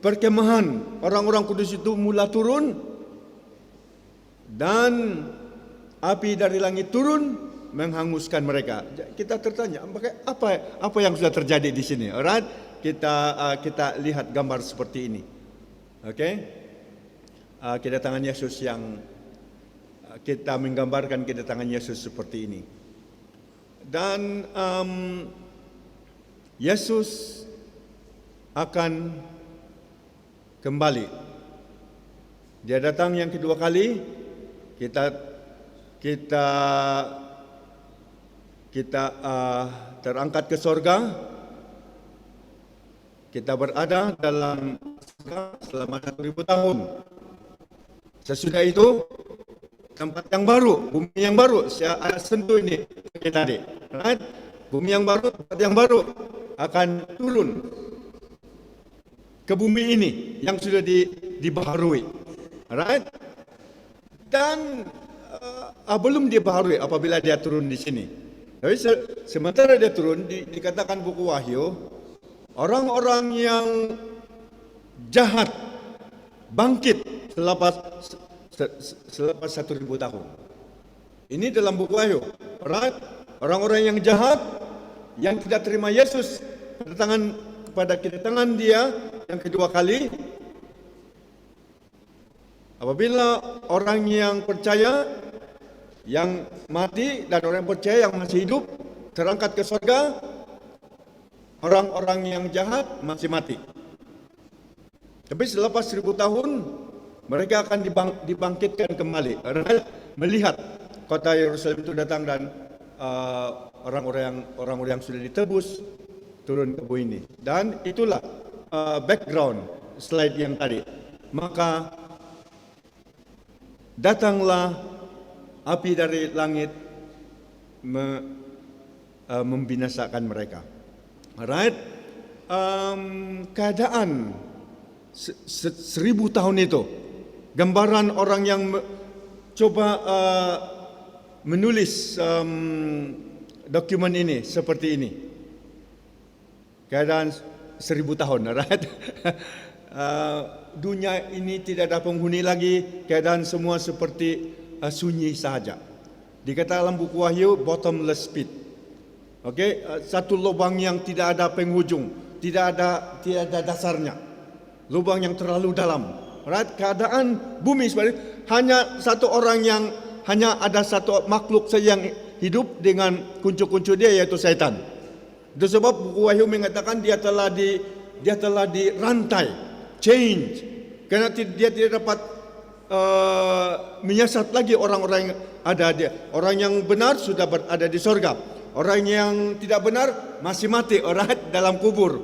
perkemahan orang-orang kudus itu mula turun dan api dari langit turun menghanguskan mereka. Kita tertanya, apa yang sudah terjadi di sini? Alright? Kita lihat gambar seperti ini. Oke? Kedatangan Yesus yang kita menggambarkan kedatangan Yesus seperti ini. Dan Yesus akan kembali. Dia datang yang kedua kali kita kita kita terangkat ke sorga, kita berada dalam sorga selama 1000 tahun. Sesudah itu tempat yang baru, bumi yang baru, saya ada sentuh ini tadi, right? Bumi yang baru, tempat yang baru akan turun ke bumi ini yang sudah dibaharui, right? Dan belum dibaharui apabila dia turun di sini. Tapi sementara dia turun, dikatakan buku Wahyu, orang-orang yang jahat bangkit selepas 1000 tahun. Ini dalam buku Wahyu. Orang-orang yang jahat, yang tidak terima Yesus kedatangan dia yang kedua kali. Apabila orang yang percaya, yang mati, dan orang yang percaya yang masih hidup terangkat ke surga, orang-orang yang jahat masih mati. Tapi selepas 1000 tahun mereka akan dibangkitkan kembali. Melihat kota Yerusalem itu datang dan orang-orang yang sudah ditebus turun ke bumi ini. Dan itulah background slide yang tadi. Maka datanglah api dari langit membinasakan mereka. Alright, keadaan 1000 tahun itu, gambaran orang yang coba menulis dokumen ini seperti ini. Keadaan 1000 tahun, right? Dunia ini tidak ada penghuni lagi, keadaan semua seperti sunyi sahaja. Dikata dalam buku Wahyu, bottomless pit. Okey, satu lubang yang tidak ada penghujung, tidak ada dasarnya. Lubang yang terlalu dalam. Right? Keadaan bumi seperti hanya satu orang yang hanya ada satu makhluk saja yang hidup dengan kuncu-kuncu dia, yaitu syaitan. Itu sebab buku Wahyu mengatakan dia telah dirantai, change, kerana dia tidak dapat menyiasat lagi orang-orang yang ada dia. Orang yang benar sudah berada di sorga, orang yang tidak benar masih mati, orang dalam kubur,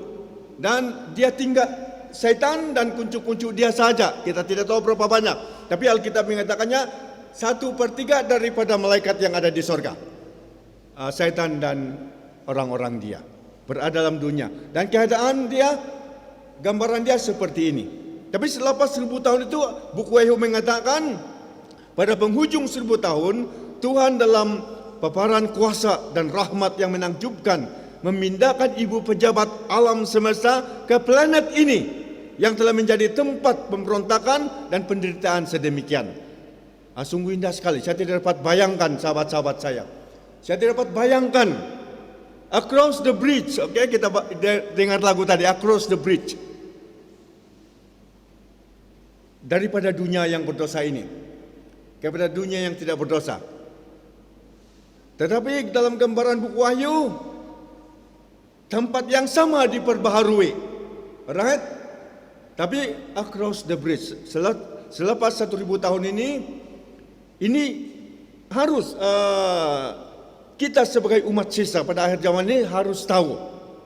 dan dia tinggal syaitan dan kuncu-kuncu dia saja. Kita tidak tahu berapa banyak, tapi Alkitab mengatakannya 1/3 daripada malaikat yang ada di sorga. Syaitan dan orang-orang dia berada dalam dunia, dan keadaan dia, gambaran dia seperti ini. Tapi selepas 1000 tahun itu, buku Wahyu mengatakan pada penghujung 1000 tahun, Tuhan dalam paparan kuasa dan rahmat yang menakjubkan memindahkan ibu pejabat alam semesta ke planet ini yang telah menjadi tempat pemberontakan dan penderitaan sedemikian. Sungguh indah sekali. Saya tidak dapat bayangkan, sahabat-sahabat saya. Saya tidak dapat bayangkan across the bridge. Okey, kita dengar lagu tadi, across the bridge. Daripada dunia yang berdosa ini kepada dunia yang tidak berdosa. Tetapi dalam gambaran buku Wahyu, tempat yang sama diperbaharui. Right? Tapi across the bridge, selepas 1000 tahun ini harus kita sebagai umat sisa pada akhir zaman ini harus tahu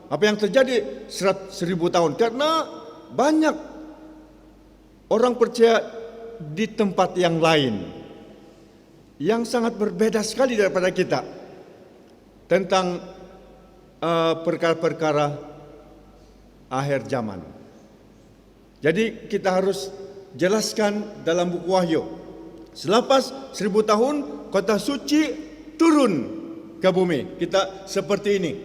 apa yang terjadi 1000 tahun. Karena banyak orang percaya di tempat yang lain yang sangat berbeda sekali daripada kita tentang perkara-perkara akhir zaman. Jadi kita harus jelaskan dalam buku Wahyu. Selepas 1000 tahun, kota suci turun ke bumi. Kita seperti ini.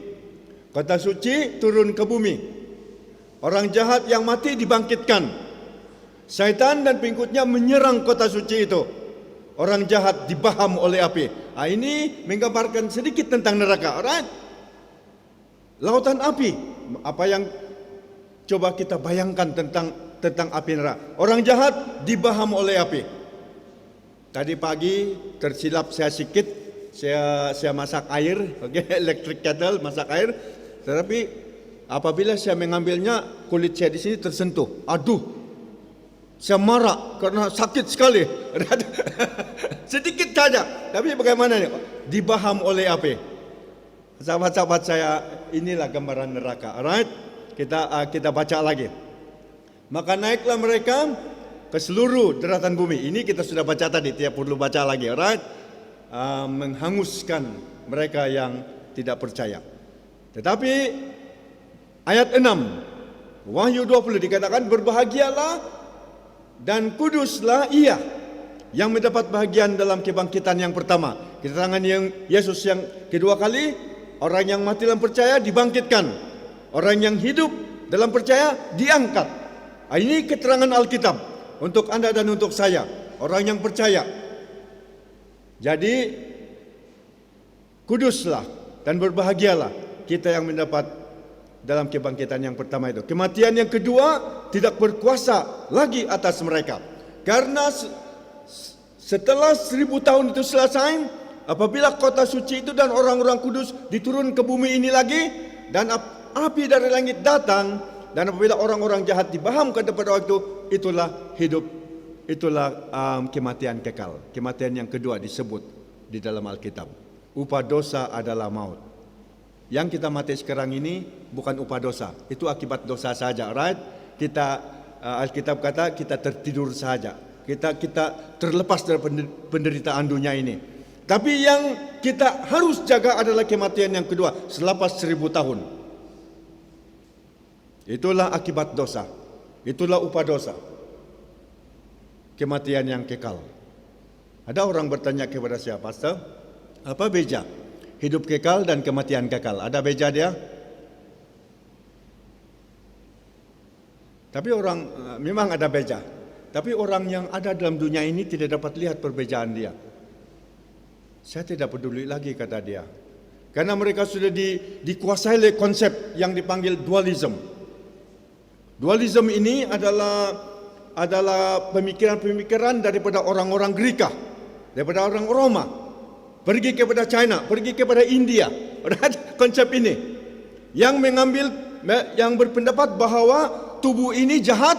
Kota suci turun ke bumi. Orang jahat yang mati dibangkitkan. Syaitan dan pengikutnya menyerang kota suci itu. Orang jahat dibaham oleh api. Ini menggambarkan sedikit tentang neraka. Alright? Lautan api. Apa yang coba kita bayangkan tentang api neraka. Orang jahat dibaham oleh api. Tadi pagi tersilap saya sikit. Saya masak air. Okay? Electric kettle, masak air. Tetapi apabila saya mengambilnya, kulit saya di sini tersentuh. Aduh. Saya marah karena sakit sekali. Sedikit saja. Tapi bagaimana nih? Dibaham oleh apa? Sahabat-sahabat saya, inilah gambaran neraka. Alright? Kita baca lagi. Maka naiklah mereka ke seluruh daratan bumi. Ini kita sudah baca tadi, tidak perlu baca lagi. Alright? Menghanguskan mereka yang tidak percaya. Tetapi ayat 6 Wahyu 20 dikatakan, berbahagialah dan kuduslah ia yang mendapat bahagian dalam kebangkitan yang pertama. Kedatangan yang Yesus yang kedua kali, orang yang mati dalam percaya dibangkitkan, orang yang hidup dalam percaya diangkat. Ini keterangan Alkitab untuk Anda dan untuk saya, orang yang percaya. Jadi kuduslah dan berbahagialah kita yang mendapat dalam kebangkitan yang pertama itu. Kematian yang kedua tidak berkuasa lagi atas mereka. Karena setelah 1000 tahun itu selesai, apabila kota suci itu dan orang-orang kudus diturun ke bumi ini lagi, dan api dari langit datang, dan apabila orang-orang jahat dibahamkan pada waktu, itulah hidup, itulah kematian kekal. Kematian yang kedua disebut di dalam Alkitab. Upah dosa adalah maut. Yang kita mati sekarang ini bukan upah dosa, itu akibat dosa saja, right? Kita Alkitab kata kita tertidur saja, kita terlepas dari penderitaan dunia ini. Tapi yang kita harus jaga adalah kematian yang kedua selepas 1000 tahun. Itulah akibat dosa, itulah upah dosa, kematian yang kekal. Ada orang bertanya kepada saya, Pastor, apa beza hidup kekal dan kematian kekal? Ada beza dia? Tapi orang memang ada beza. Tapi orang yang ada dalam dunia ini tidak dapat lihat perbezaan dia. Saya tidak peduli lagi, kata dia. Karena mereka sudah dikuasai oleh konsep yang dipanggil dualism. Dualism ini adalah pemikiran-pemikiran daripada orang-orang Greka, daripada orang Roma. Pergi kepada China, pergi kepada India. Konsep ini yang berpendapat bahwa tubuh ini jahat,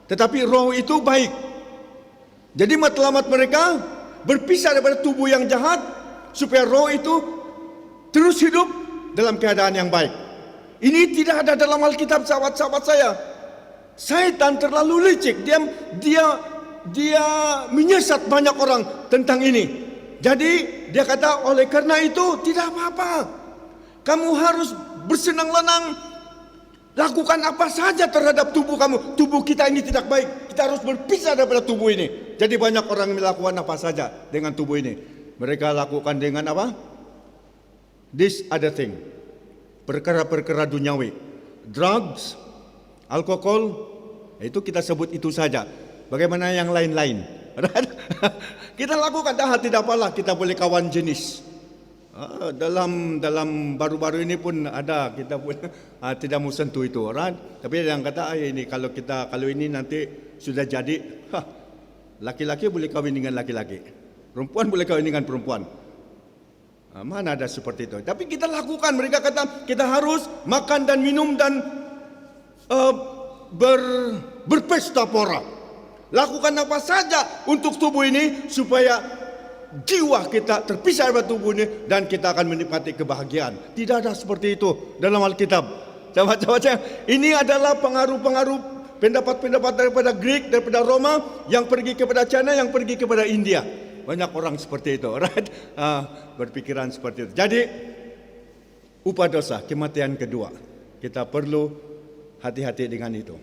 tetapi roh itu baik. Jadi matlamat mereka berpisah daripada tubuh yang jahat, supaya roh itu terus hidup dalam keadaan yang baik. Ini tidak ada dalam Alkitab, sahabat-sahabat saya. Syaitan terlalu licik, dia menyesat banyak orang tentang ini. Jadi dia kata, oleh karena itu tidak apa-apa, kamu harus bersenang-lenang, lakukan apa saja terhadap tubuh kamu. Tubuh kita ini tidak baik, kita harus berpisah daripada tubuh ini. Jadi banyak orang melakukan apa saja dengan tubuh ini. Mereka lakukan dengan apa? This other thing, perkara-perkara duniawi, drugs, alkohol, itu kita sebut itu saja. Bagaimana yang lain-lain? Kita lakukan, tidak apalah, kita boleh kawan jenis. Dalam baru-baru ini pun ada, kita pun tidak mau sentuh itu, right? Tapi yang kata ini kalau ini nanti sudah jadi, laki-laki boleh kawin dengan laki-laki, perempuan boleh kawin dengan perempuan. Mana ada seperti itu? Tapi kita lakukan. Mereka kata kita harus makan dan minum dan berpesta pora. Lakukan apa saja untuk tubuh ini supaya jiwa kita terpisah dari tubuh ini dan kita akan menikmati kebahagiaan. Tidak ada seperti itu dalam Alkitab. Sahabat-sahabat, ini adalah pengaruh-pengaruh pendapat-pendapat daripada Greek, daripada Roma, yang pergi kepada China, yang pergi kepada India. Banyak orang seperti itu, right? Berpikiran seperti itu. Jadi upah dosa, kematian kedua, kita perlu hati-hati dengan itu.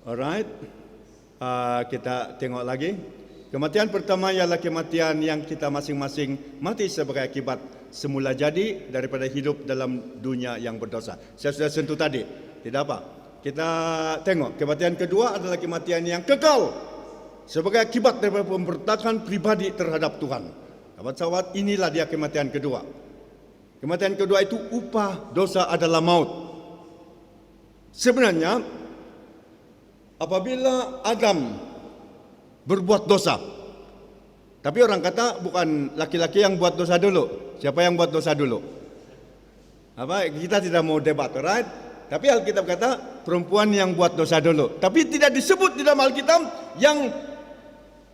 Alright, kita tengok lagi. Kematian pertama ialah kematian yang kita masing-masing mati sebagai akibat semula jadi daripada hidup dalam dunia yang berdosa. Saya sudah sentuh tadi, tidak apa. Kita tengok, kematian kedua adalah kematian yang kekal sebagai akibat daripada pemberontakan pribadi terhadap Tuhan. Sahabat-sahabat, inilah dia kematian kedua. Kematian kedua itu upah dosa adalah maut. Sebenarnya apabila Adam berbuat dosa, tapi orang kata bukan laki-laki yang buat dosa dulu. Siapa yang buat dosa dulu? Kita tidak mau debat, right? Tapi Alkitab kata perempuan yang buat dosa dulu. Tapi tidak disebut di dalam Alkitab yang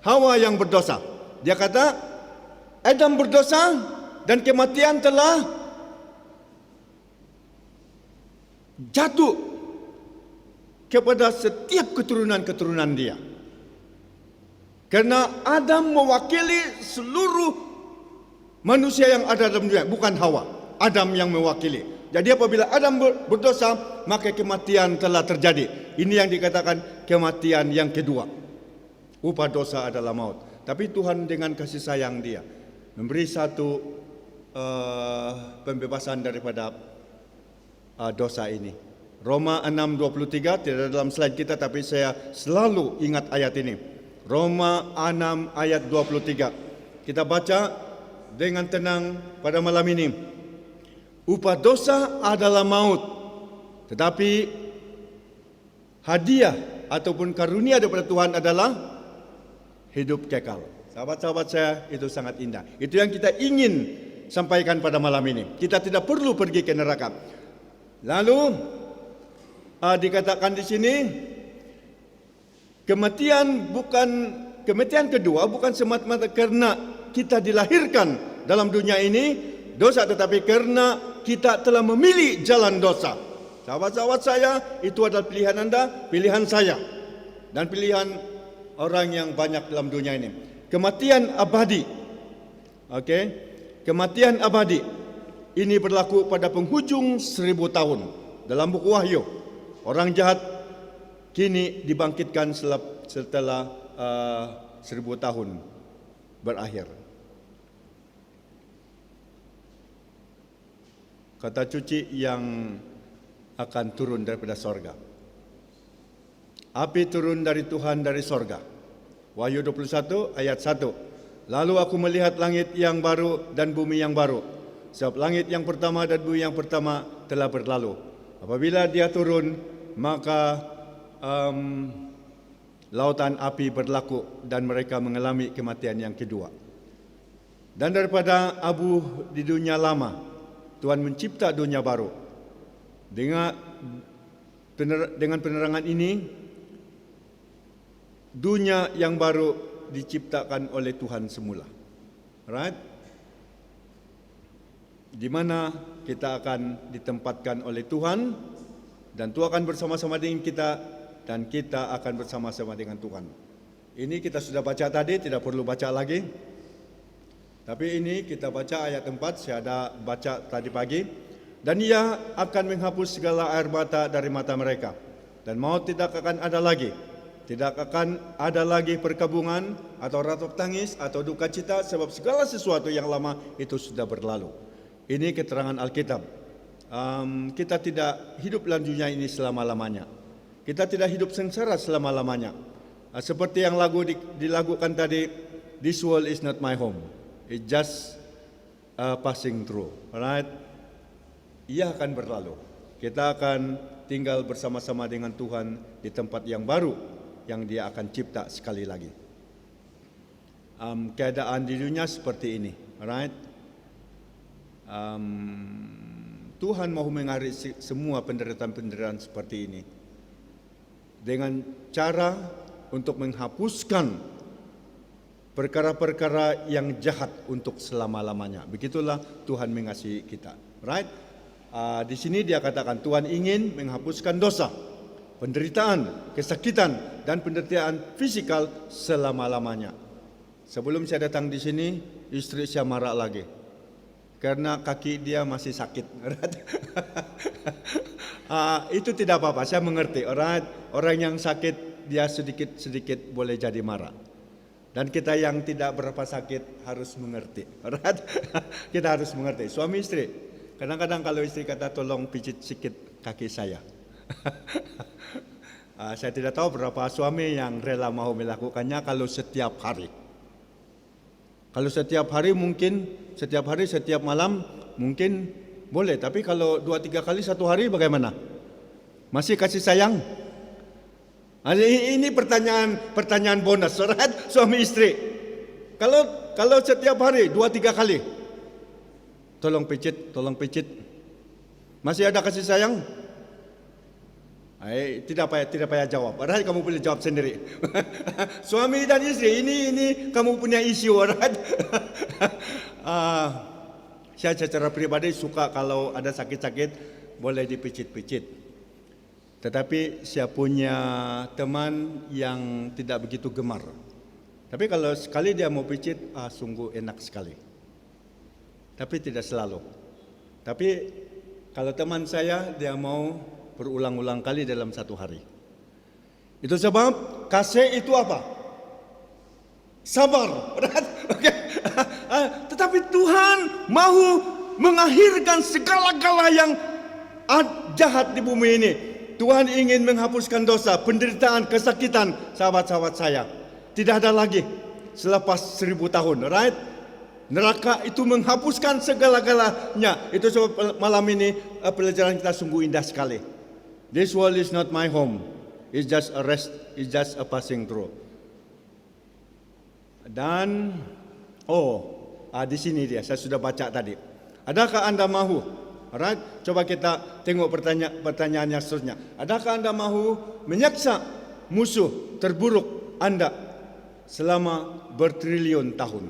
Hawa yang berdosa. Dia kata Adam berdosa dan kematian telah jatuh kepada setiap keturunan-keturunan dia. Karena Adam mewakili seluruh manusia yang ada dalam dunia, bukan Hawa. Adam yang mewakili. Jadi apabila Adam berdosa, maka kematian telah terjadi. Ini yang dikatakan kematian yang kedua. Upah dosa adalah maut. Tapi Tuhan dengan kasih sayang dia memberi satu pembebasan daripada dosa ini. Roma 6:23 tidak dalam slide kita, tapi saya selalu ingat ayat ini. Roma 6 ayat 23. Kita baca dengan tenang pada malam ini. Upah dosa adalah maut, tetapi hadiah ataupun karunia daripada Tuhan adalah hidup kekal. Sahabat-sahabat saya, itu sangat indah. Itu yang kita ingin sampaikan pada malam ini. Kita tidak perlu pergi ke neraka. Lalu dikatakan di sini, kematian kedua bukan semata-mata karena kita dilahirkan dalam dunia ini dosa, tetapi karena kita telah memilih jalan dosa. Sahabat-sahabat saya, itu adalah pilihan Anda, pilihan saya, dan pilihan orang yang banyak dalam dunia ini. Kematian abadi. Okey, kematian abadi ini berlaku pada penghujung 1000 tahun. Dalam buku Wahyu, orang jahat kini dibangkitkan setelah 1000 tahun berakhir. Kata cuci yang akan turun daripada sorga. Api turun dari Tuhan dari sorga. Wahyu 21 ayat 1. Lalu aku melihat langit yang baru dan bumi yang baru. Sebab langit yang pertama dan bumi yang pertama telah berlalu. Apabila dia turun, maka lautan api berlaku dan mereka mengalami kematian yang kedua. Dan daripada abu di dunia lama, Tuhan mencipta dunia baru. Dengan penerangan ini, dunia yang baru diciptakan oleh Tuhan semula. Right? Di mana kita akan ditempatkan oleh Tuhan, dan Tuhan akan bersama-sama dengan kita, dan kita akan bersama-sama dengan Tuhan. Ini kita sudah baca tadi, tidak perlu baca lagi. Tapi ini kita baca ayat 4, saya ada baca tadi pagi. Dan ia akan menghapus segala air mata dari mata mereka. Dan maut tidak akan ada lagi. Tidak akan ada lagi perkabungan atau ratap tangis atau duka cita, sebab segala sesuatu yang lama itu sudah berlalu. Ini keterangan Alkitab. Kita tidak hidup dalam dunia ini selama-lamanya. Kita tidak hidup sengsara selama-lamanya. Seperti yang lagu dilagukan tadi, this world is not my home. It's just passing through. Alright? Ia akan berlalu. Kita akan tinggal bersama-sama dengan Tuhan di tempat yang baru yang Dia akan cipta sekali lagi. Keadaan di dunia seperti ini. Alright? Tuhan mahu mengakhiri semua penderitaan-penderitaan seperti ini dengan cara untuk menghapuskan perkara-perkara yang jahat untuk selama-lamanya. Begitulah Tuhan mengasihi kita. Right? Di sini dia katakan Tuhan ingin menghapuskan dosa, penderitaan, kesakitan, dan penderitaan fisikal selama-lamanya. Sebelum saya datang di sini, istri saya marah lagi karena kaki dia masih sakit. Itu tidak apa-apa, saya mengerti. Orang yang sakit, dia sedikit-sedikit boleh jadi marah. Dan kita yang tidak berapa sakit harus mengerti. Kita harus mengerti. Suami istri, kadang-kadang kalau istri kata tolong pijit sikit kaki saya. Saya tidak tahu berapa suami yang rela mau melakukannya kalau setiap hari. Kalau setiap hari mungkin, setiap hari, setiap malam mungkin boleh. Tapi kalau 2-3 kali satu hari bagaimana? Masih kasih sayang? Ini pertanyaan bonus, right? Suami istri. Kalau setiap hari 2-3 kali, tolong pijit. Masih ada kasih sayang? Tidak payah jawab. Alright, kamu boleh jawab sendiri. Suami dan istri, ini kamu punya isu, alright? Saya secara pribadi suka kalau ada sakit-sakit boleh dipicit-picit. Tetapi saya punya teman yang tidak begitu gemar. Tapi kalau sekali dia mau picit, sungguh enak sekali. Tapi tidak selalu. Tapi kalau teman saya, dia mau berulang-ulang kali dalam satu hari. Itu sebab kasih itu apa? Sabar. Okay. Tetapi Tuhan mahu mengakhirkan segala-gala yang jahat di bumi ini. Tuhan ingin menghapuskan dosa, penderitaan, kesakitan, sahabat-sahabat saya. Tidak ada lagi selepas 1000 tahun, right? Neraka itu menghapuskan segala-galanya. Itu sebab malam ini pelajaran kita sungguh indah sekali. This world is not my home. It's just a rest. It's just a passing through. Dan di sini dia. Saya sudah baca tadi. Adakah Anda mahu? Alright, coba kita tengok pertanyaannya seterusnya. Adakah Anda mahu menyiksa musuh terburuk Anda selama bertriliun tahun?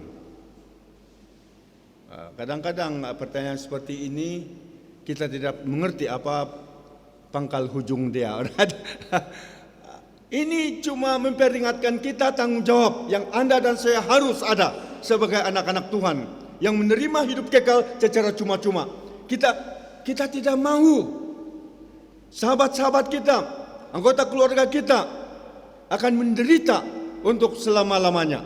Kadang-kadang pertanyaan seperti ini kita tidak mengerti apa pangkal hujung dia. Ini cuma memperingatkan kita tanggung jawab yang Anda dan saya harus ada sebagai anak-anak Tuhan yang menerima hidup kekal secara cuma-cuma. Kita tidak mahu sahabat-sahabat kita, anggota keluarga kita akan menderita untuk selama-lamanya.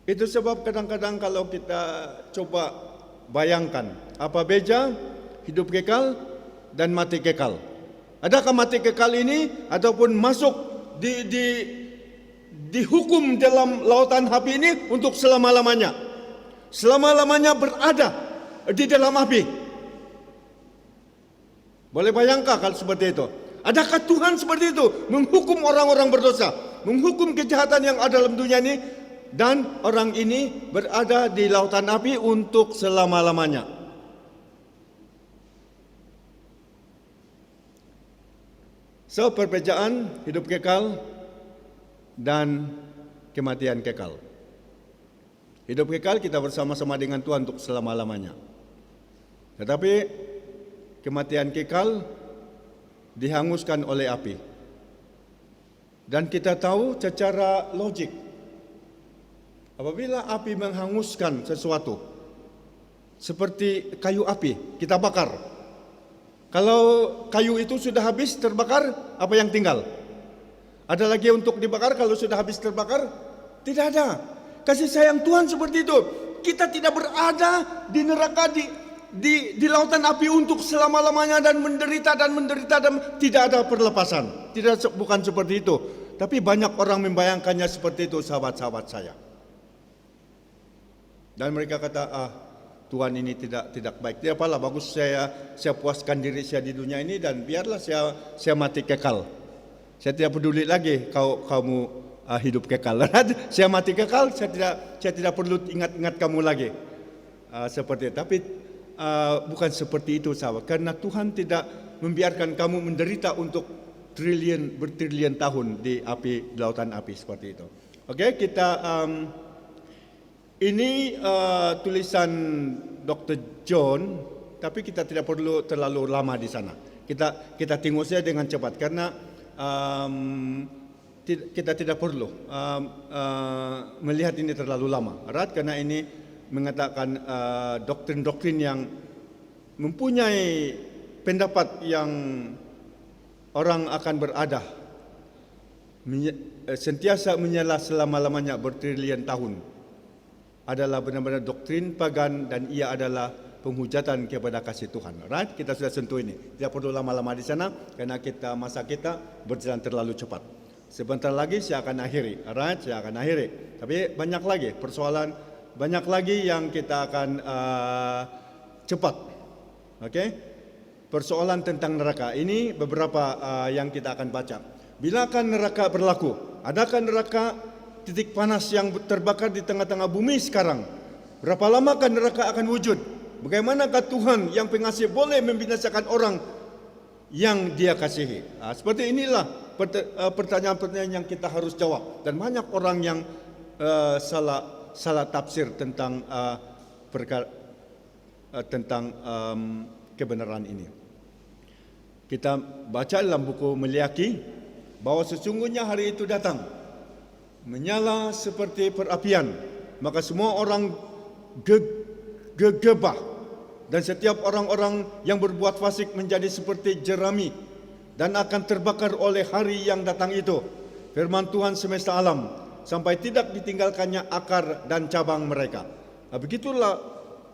Itu sebab kadang-kadang kalau kita coba bayangkan apa beza hidup kekal dan mati kekal. Adakah mati kekal ini ataupun masuk dihukum dalam lautan api ini untuk selama-lamanya? Selama-lamanya berada di dalam api. Boleh bayangkan kalau seperti itu? Adakah Tuhan seperti itu menghukum orang-orang berdosa, menghukum kejahatan yang ada dalam dunia ini, dan orang ini berada di lautan api untuk selama-lamanya? So, perbezaan hidup kekal dan kematian kekal. Hidup kekal kita bersama-sama dengan Tuhan untuk selama-lamanya. Tetapi kematian kekal dihanguskan oleh api. Dan kita tahu secara logik, apabila api menghanguskan sesuatu seperti kayu api, kita bakar. Kalau kayu itu sudah habis terbakar, apa yang tinggal? Ada lagi untuk dibakar kalau sudah habis terbakar? Tidak ada. Kasih sayang Tuhan seperti itu. Kita tidak berada di neraka, di lautan api untuk selama-lamanya dan menderita dan tidak ada perlepasan. Bukan seperti itu. Tapi banyak orang membayangkannya seperti itu, sahabat-sahabat saya. Dan mereka kata, Tuhan ini tidak baik. Tidak apalah, bagus saya puaskan diri saya di dunia ini dan biarlah saya mati kekal. Saya tidak peduli lagi kamu hidup kekal. Saya mati kekal, saya tidak perlu ingat kamu lagi. Seperti itu. Tapi bukan seperti itu, sahabat. Karena Tuhan tidak membiarkan kamu menderita untuk bertriliun tahun di lautan api seperti itu. Oke, kita ini tulisan Dr. John, tapi kita tidak perlu terlalu lama di sana. Kita tengok saja dengan cepat karena kita tidak perlu melihat ini terlalu lama. Karena ini mengatakan doktrin-doktrin yang mempunyai pendapat yang orang akan berada sentiasa menyala selama-lamanya bertriliun tahun adalah benar-benar doktrin pagan dan ia adalah penghujatan kepada kasih Tuhan. Right? Kita sudah sentuh ini. Tidak perlu lama-lama di sana karena masa kita berjalan terlalu cepat. Sebentar lagi saya akan akhiri. Right? Saya akan akhiri. Tapi banyak lagi persoalan, banyak lagi yang kita akan cepat. Okey? Persoalan tentang neraka. Ini beberapa yang kita akan baca. Bilakah neraka berlaku? Adakah neraka titik panas yang terbakar di tengah-tengah bumi sekarang? Berapa lama kan neraka akan wujud? bagaimanakah Tuhan yang pengasih boleh membinasakan orang yang Dia kasihi? Seperti inilah pertanyaan-pertanyaan yang kita harus jawab. Dan banyak orang yang salah tafsir tentang kebenaran ini. Kita baca dalam buku Meliaki bahwa sesungguhnya hari itu datang menyala seperti perapian, maka semua orang gegabah dan setiap orang-orang yang berbuat fasik menjadi seperti jerami dan akan terbakar oleh hari yang datang itu. Firman Tuhan semesta alam, sampai tidak ditinggalkannya akar dan cabang mereka. Begitulah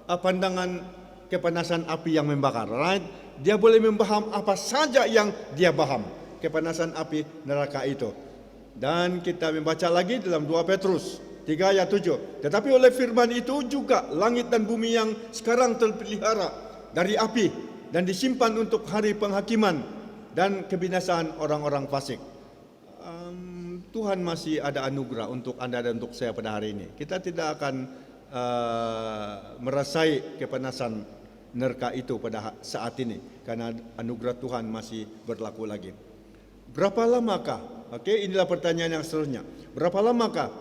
pandangan kepanasan api yang membakar. Right? Dia boleh membaham apa saja yang dia paham. Kepanasan api neraka itu. Dan kita membaca lagi dalam 2 Petrus 3 ayat 7. Tetapi oleh firman itu juga langit dan bumi yang sekarang terpelihara dari api dan disimpan untuk hari penghakiman dan kebinasaan orang-orang fasik. Tuhan masih ada anugerah untuk Anda dan untuk saya pada hari ini. Kita tidak akan merasai kepanasan neraka itu pada saat ini karena anugerah Tuhan masih berlaku lagi. Berapa lamakah? Inilah pertanyaan yang seterusnya. Berapa lamakah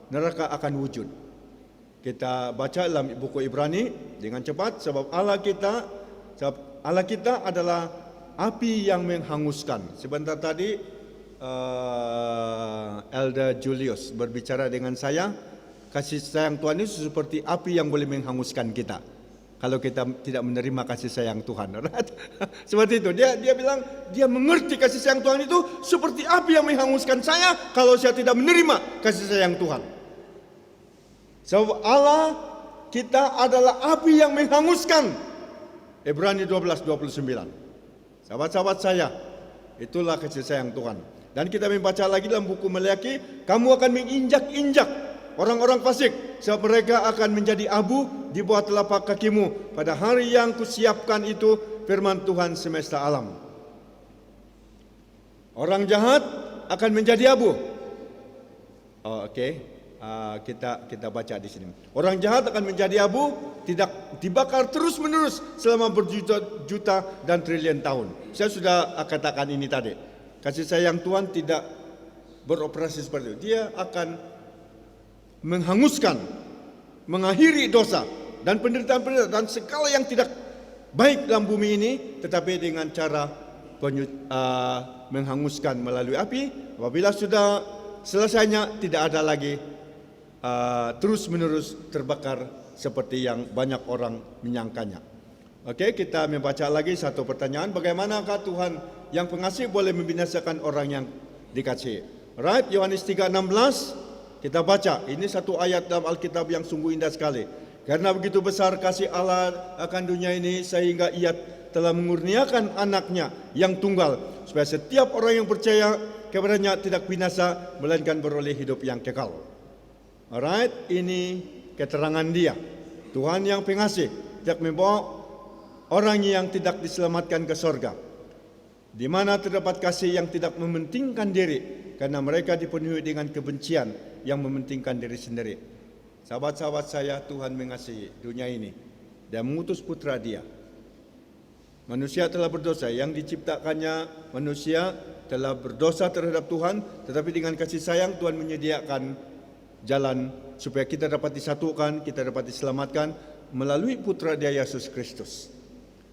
neraka akan wujud? Kita baca dalam buku Ibrani dengan cepat, sebab Allah kita adalah api yang menghanguskan. Sebentar tadi Elder Julius berbicara dengan saya, kasih sayang Tuhan itu seperti api yang boleh menghanguskan kita kalau kita tidak menerima kasih sayang Tuhan. Seperti itu. Dia bilang dia mengerti kasih sayang Tuhan itu seperti api yang menghanguskan saya kalau saya tidak menerima kasih sayang Tuhan. Sebab Allah kita adalah api yang menghanguskan. Ibrani 12:29. Sahabat-sahabat saya, itulah kasih sayang Tuhan. Dan kita membaca lagi dalam buku Meliaki, kamu akan menginjak-injak orang-orang fasik, sebab mereka akan menjadi abu di bawah telapak kakimu pada hari yang kusiapkan itu, firman Tuhan semesta alam. Orang jahat akan menjadi abu. Kita baca di sini. Orang jahat akan menjadi abu, tidak dibakar terus-menerus selama berjuta-juta dan triliun tahun. Saya sudah katakan ini tadi. Kasih sayang Tuhan tidak beroperasi seperti itu. Dia akan menghanguskan, mengakhiri dosa dan penderitaan-penderitaan dan segala yang tidak baik dalam bumi ini, tetapi dengan cara menghanguskan melalui api. Apabila sudah selesainya, tidak ada lagi terus-menerus terbakar seperti yang banyak orang menyangkanya. Kita membaca lagi satu pertanyaan, bagaimanakah Tuhan yang pengasih boleh membinasakan orang yang dikasihi? Right, Yohanes 3:16 kita baca, ini satu ayat dalam Alkitab yang sungguh indah sekali. Karena begitu besar kasih Allah akan dunia ini sehingga Ia telah mengurniakan anaknya yang tunggal, supaya setiap orang yang percaya kepadanya tidak binasa melainkan beroleh hidup yang kekal. Alright, ini keterangan Dia. Tuhan yang pengasih tidak membawa orang yang tidak diselamatkan ke sorga, di mana terdapat kasih yang tidak mementingkan diri, karena mereka dipenuhi dengan kebencian yang mementingkan diri sendiri. Sahabat-sahabat saya, Tuhan mengasihi dunia ini dan mengutus putra Dia. Manusia telah berdosa, yang diciptakannya manusia telah berdosa terhadap Tuhan, tetapi dengan kasih sayang Tuhan menyediakan jalan supaya kita dapat disatukan, kita dapat diselamatkan melalui putra Dia Yesus Kristus.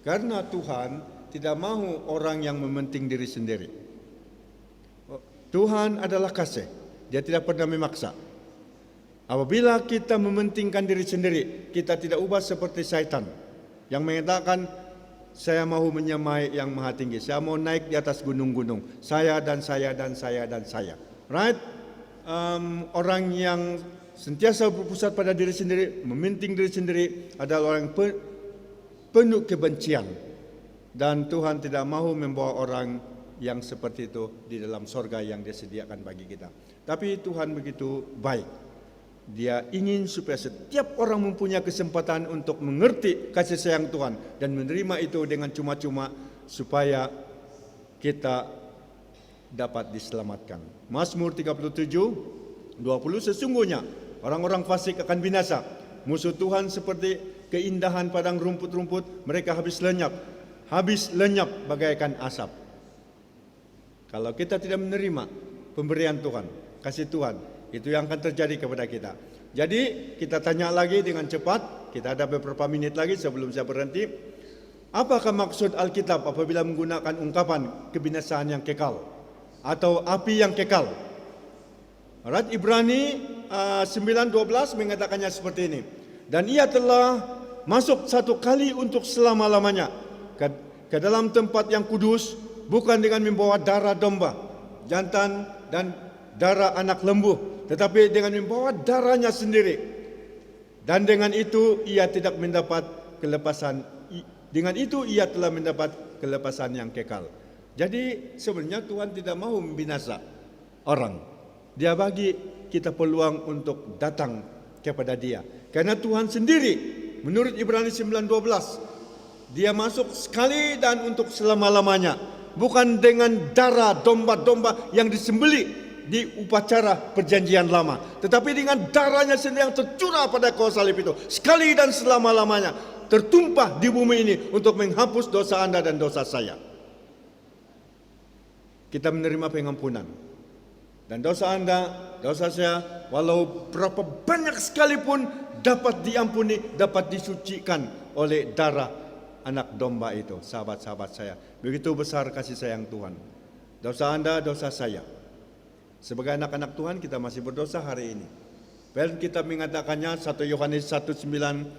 Karena Tuhan tidak mahu orang yang mementing diri sendiri. Tuhan adalah kasih. Dia tidak pernah memaksa. Apabila kita mementingkan diri sendiri, kita tidak ubah seperti syaitan yang mengatakan, saya mau menyamai yang maha tinggi, saya mau naik di atas gunung-gunung, saya dan saya dan saya dan saya. Right? Orang yang sentiasa berpusat pada diri sendiri, mementing diri sendiri adalah orang penuh kebencian. Dan Tuhan tidak mahu membawa orang yang seperti itu di dalam sorga yang Dia sediakan bagi kita. Tapi Tuhan begitu baik. Dia ingin supaya setiap orang mempunyai kesempatan untuk mengerti kasih sayang Tuhan dan menerima itu dengan cuma-cuma supaya kita dapat diselamatkan. Mazmur 37:20, sesungguhnya orang-orang fasik akan binasa. Musuh Tuhan seperti keindahan padang rumput-rumput, mereka habis lenyap bagaikan asap. Kalau kita tidak menerima pemberian Tuhan, kasih Tuhan, itu yang akan terjadi kepada kita. Jadi kita tanya lagi dengan cepat, kita ada beberapa menit lagi sebelum saya berhenti. Apakah maksud Alkitab apabila menggunakan ungkapan kebinasaan yang kekal atau api yang kekal? Ayat Ibrani 9:12 mengatakannya seperti ini. Dan ia telah masuk satu kali untuk selama-lamanya ke dalam tempat yang kudus, bukan dengan membawa darah domba, jantan dan darah anak lembu, tetapi dengan membawa darahnya sendiri. Dan dengan itu ia tidak mendapat kelepasan. Dengan itu ia telah mendapat kelepasan yang kekal. Jadi sebenarnya Tuhan tidak mau membinasa orang. Dia bagi kita peluang untuk datang kepada Dia. Karena Tuhan sendiri menurut Ibrani 9:12 Dia masuk sekali dan untuk selama-lamanya, bukan dengan darah domba-domba yang disembelih di upacara perjanjian lama, tetapi dengan darahnya sendiri yang tercurah pada kayu salib itu, sekali dan selama-lamanya, tertumpah di bumi ini untuk menghapus dosa Anda dan dosa saya. Kita menerima pengampunan. Dan dosa Anda, dosa saya, walau berapa banyak sekalipun dapat diampuni, dapat disucikan oleh darah anak domba itu. Sahabat-sahabat saya, begitu besar kasih sayang Tuhan. Dosa Anda, dosa saya. Sebagai anak-anak Tuhan kita masih berdosa hari ini. Dan kita mengatakannya 1 Yohanes 1:9,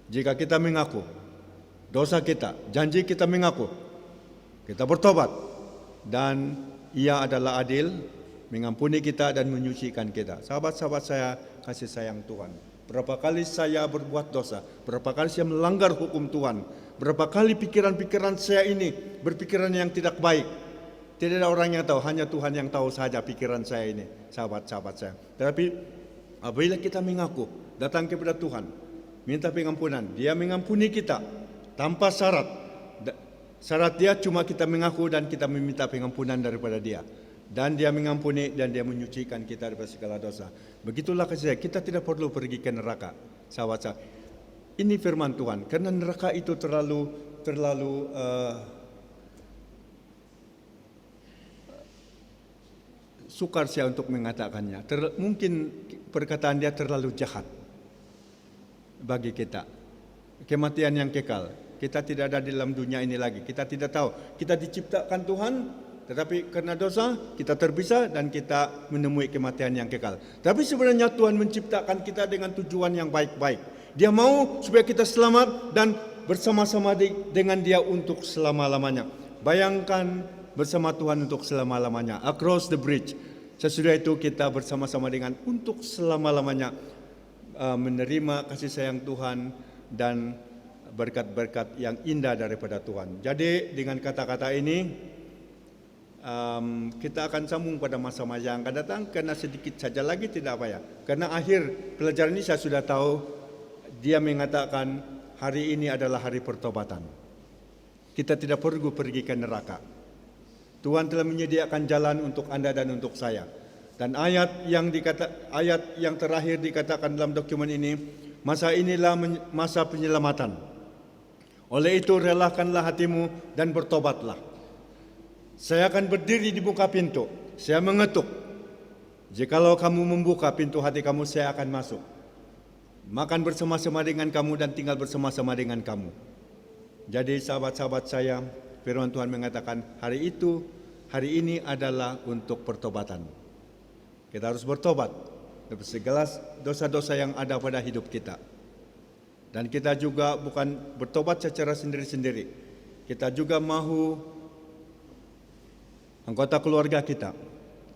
jika kita mengaku dosa kita, janji kita mengaku, kita bertobat, dan Ia adalah adil, mengampuni kita dan menyucikan kita. Sahabat-sahabat saya, kasih sayang Tuhan. Berapa kali saya berbuat dosa, berapa kali saya melanggar hukum Tuhan, berapa kali pikiran-pikiran saya ini berpikiran yang tidak baik. Tidak ada orang yang tahu, hanya Tuhan yang tahu saja pikiran saya ini, sahabat-sahabat saya. Tetapi apabila kita mengaku, datang kepada Tuhan, minta pengampunan, Dia mengampuni kita tanpa syarat. Syarat Dia cuma kita mengaku dan kita meminta pengampunan daripada Dia. Dan Dia mengampuni dan Dia menyucikan kita dari segala dosa. Begitulah kasih saya, kita tidak perlu pergi ke neraka, sahabat saya. Ini firman Tuhan, karena neraka itu terlalu sukar saya untuk mengatakannya. Mungkin perkataan dia terlalu jahat bagi kita. Kematian yang kekal. Kita tidak ada di dalam dunia ini lagi. Kita tidak tahu. Kita diciptakan Tuhan, tetapi karena dosa kita terpisah dan kita menemui kematian yang kekal. Tapi sebenarnya Tuhan menciptakan kita dengan tujuan yang baik-baik. Dia mau supaya kita selamat dan bersama-sama dengan Dia untuk selama-lamanya. Bayangkan bersama Tuhan untuk selama-lamanya. Across the bridge. Sesudah itu kita bersama-sama dengan untuk selama-lamanya menerima kasih sayang Tuhan dan berkat-berkat yang indah daripada Tuhan. Jadi dengan kata-kata ini kita akan sambung pada masa-masa yang akan datang, karena sedikit saja lagi tidak apa ya. Karena akhir pelajaran ini saya sudah tahu, dia mengatakan hari ini adalah hari pertobatan. Kita tidak perlu pergi ke neraka. Tuhan telah menyediakan jalan untuk Anda dan untuk saya. Dan ayat yang terakhir dikatakan dalam dokumen ini, masa inilah masa penyelamatan. Oleh itu relakanlah hatimu dan bertobatlah. Saya akan berdiri di muka pintu. Saya mengetuk. Jikalau kamu membuka pintu hati kamu, saya akan masuk. Makan bersama-sama dengan kamu dan tinggal bersama-sama dengan kamu. Jadi sahabat-sahabat saya, firman Tuhan mengatakan hari ini adalah untuk pertobatan. Kita harus bertobat dari segala dosa-dosa yang ada pada hidup kita. Dan kita juga bukan bertobat secara sendiri-sendiri. Kita juga mahu anggota keluarga kita.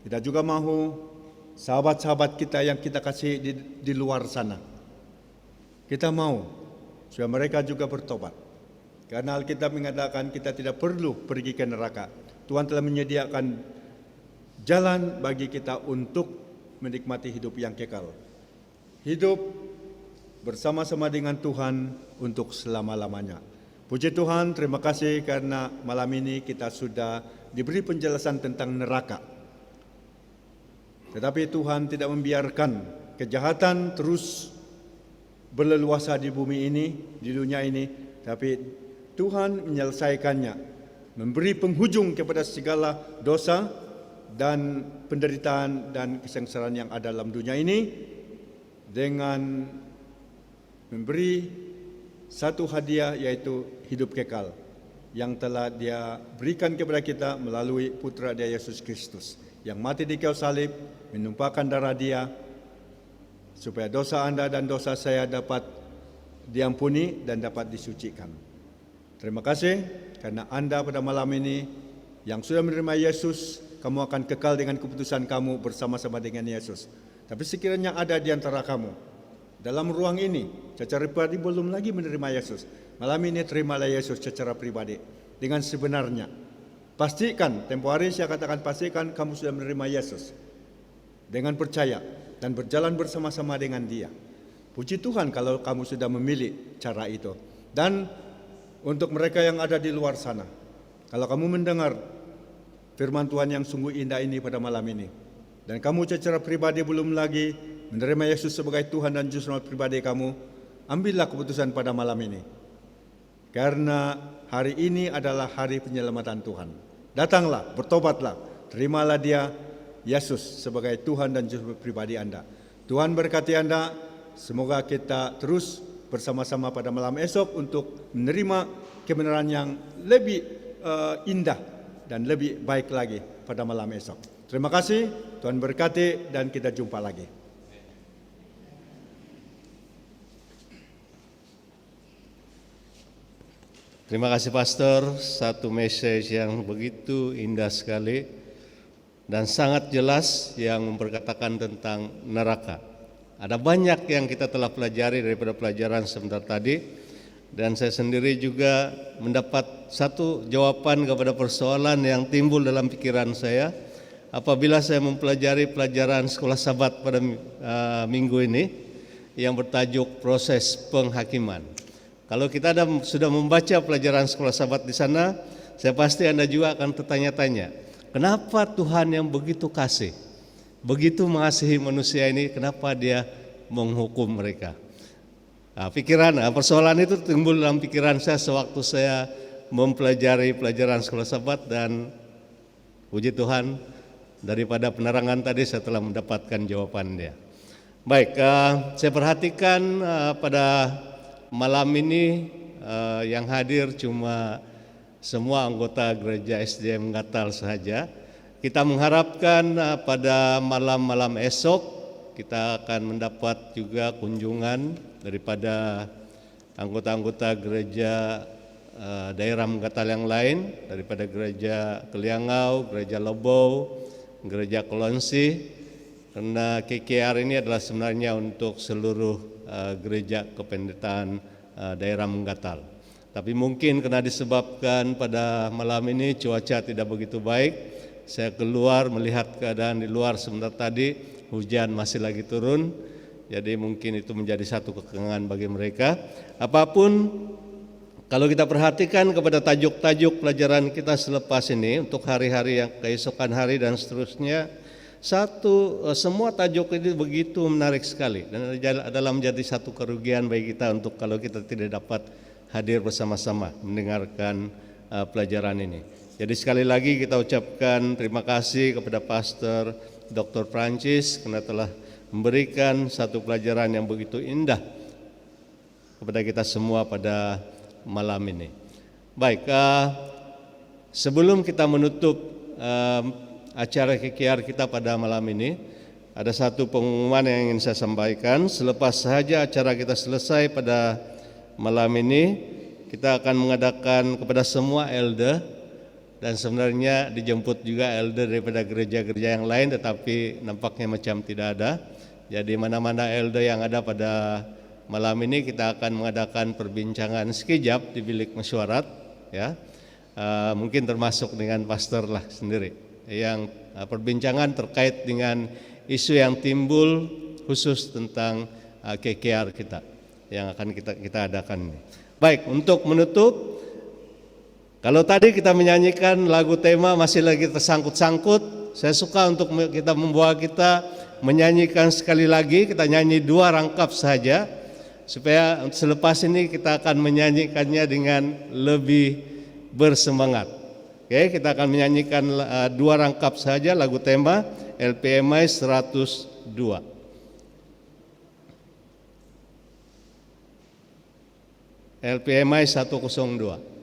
Kita juga mahu sahabat-sahabat kita yang kita kasih di luar sana. Kita mau supaya mereka juga bertobat. Karena Alkitab mengatakan kita tidak perlu pergi ke neraka. Tuhan telah menyediakan jalan bagi kita untuk menikmati hidup yang kekal. Hidup bersama-sama dengan Tuhan untuk selama-lamanya. Puji Tuhan, terima kasih karena malam ini kita sudah diberi penjelasan tentang neraka. Tetapi Tuhan tidak membiarkan kejahatan terus berleluasa di bumi ini, di dunia ini, tapi Tuhan menyelesaikannya, memberi penghujung kepada segala dosa dan penderitaan dan kesengsaraan yang ada dalam dunia ini dengan memberi satu hadiah, yaitu hidup kekal yang telah Dia berikan kepada kita melalui putra Dia Yesus Kristus yang mati di kayu salib, menumpahkan darah Dia supaya dosa Anda dan dosa saya dapat diampuni dan dapat disucikan. Terima kasih karena Anda pada malam ini yang sudah menerima Yesus, kamu akan kekal dengan keputusan kamu bersama-sama dengan Yesus. Tapi sekiranya ada di antara kamu dalam ruang ini secara pribadi belum lagi menerima Yesus, malam ini terimalah Yesus secara pribadi dengan sebenarnya. Pastikan, tempoh hari saya katakan pastikan kamu sudah menerima Yesus dengan percaya dan berjalan bersama-sama dengan Dia. Puji Tuhan kalau kamu sudah memilih cara itu. Dan untuk mereka yang ada di luar sana, kalau kamu mendengar firman Tuhan yang sungguh indah ini pada malam ini, dan kamu secara pribadi belum lagi menerima Yesus sebagai Tuhan dan Juru Selamat pribadi kamu, ambillah keputusan pada malam ini. Karena hari ini adalah hari penyelamatan Tuhan. Datanglah, bertobatlah, terimalah Dia, Yesus sebagai Tuhan dan Juru Selamat pribadi Anda. Tuhan berkati Anda, semoga kita terus bersama-sama pada malam esok untuk menerima kebenaran yang lebih indah dan lebih baik lagi pada malam esok. Terima kasih, Tuhan berkati dan kita jumpa lagi. Terima kasih Pastor, satu message yang begitu indah sekali dan sangat jelas yang memperkatakan tentang neraka. Ada banyak yang kita telah pelajari daripada pelajaran sebentar tadi, dan saya sendiri juga mendapat satu jawaban kepada persoalan yang timbul dalam pikiran saya apabila saya mempelajari pelajaran sekolah Sabat pada minggu ini yang bertajuk proses penghakiman. Kalau kita sudah membaca pelajaran sekolah Sabat di sana, saya pasti Anda juga akan tertanya-tanya, kenapa Tuhan yang begitu kasih, begitu mengasihi manusia ini, kenapa Dia menghukum mereka? Persoalan itu timbul dalam pikiran saya sewaktu saya mempelajari pelajaran sekolah Sabat, dan puji Tuhan daripada penerangan tadi saya telah mendapatkan jawabannya. Baik, saya perhatikan pada malam ini yang hadir cuma semua anggota gereja SDM Ngatal saja. Kita mengharapkan pada malam-malam esok kita akan mendapat juga kunjungan daripada anggota-anggota gereja daerah Ngatal yang lain, daripada gereja Keliangau, gereja Lobau, gereja Kolonsi, karena KKR ini adalah sebenarnya untuk seluruh gereja kependetaan daerah Ngatal. Tapi mungkin karena disebabkan pada malam ini cuaca tidak begitu baik, saya keluar melihat keadaan di luar sebentar tadi, hujan masih lagi turun, jadi mungkin itu menjadi satu kekenangan bagi mereka. Apapun, kalau kita perhatikan kepada tajuk-tajuk pelajaran kita selepas ini untuk hari-hari yang keesokan hari dan seterusnya, semua tajuk ini begitu menarik sekali dan adalah menjadi satu kerugian bagi kita untuk kalau kita tidak dapat hadir bersama-sama mendengarkan pelajaran ini. Jadi sekali lagi kita ucapkan terima kasih kepada Pastor Dr. Prancis karena telah memberikan satu pelajaran yang begitu indah kepada kita semua pada malam ini. Baik, sebelum kita menutup acara KKR kita pada malam ini, ada satu pengumuman yang ingin saya sampaikan. Selepas saja acara kita selesai pada malam ini, kita akan mengadakan kepada semua elder, dan sebenarnya dijemput juga elder daripada gereja-gereja yang lain, tetapi nampaknya macam tidak ada. Jadi mana-mana elder yang ada pada malam ini kita akan mengadakan perbincangan sekejap di bilik mesyuarat, ya. Mungkin termasuk dengan pastor lah sendiri. Yang perbincangan terkait dengan isu yang timbul khusus tentang KKR kita yang akan kita adakan ini. Baik, untuk menutup, kalau tadi kita menyanyikan lagu tema masih lagi tersangkut-sangkut, saya suka untuk kita menyanyikan sekali lagi, kita nyanyi 2 rangkap saja, supaya selepas ini kita akan menyanyikannya dengan lebih bersemangat. Oke, kita akan menyanyikan 2 rangkap saja lagu tema LPMI 102. LPMI 102.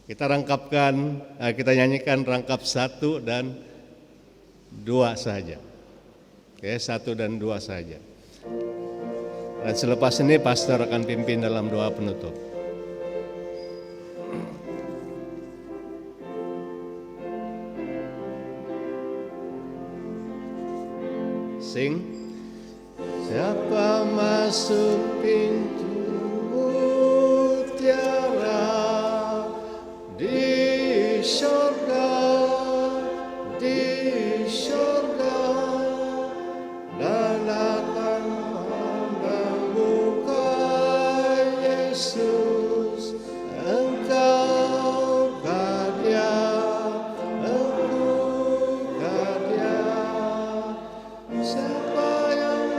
Kita nyanyikan rangkap 1 dan 2 saja. Oke, 1 dan 2 saja. Dan selepas ini pastor akan pimpin dalam doa penutup. Sing. Siapa masuk pintu mutiara di surga, dan akan pandang muka Yesus, engkau Dia, engkau Dia. Siapa yang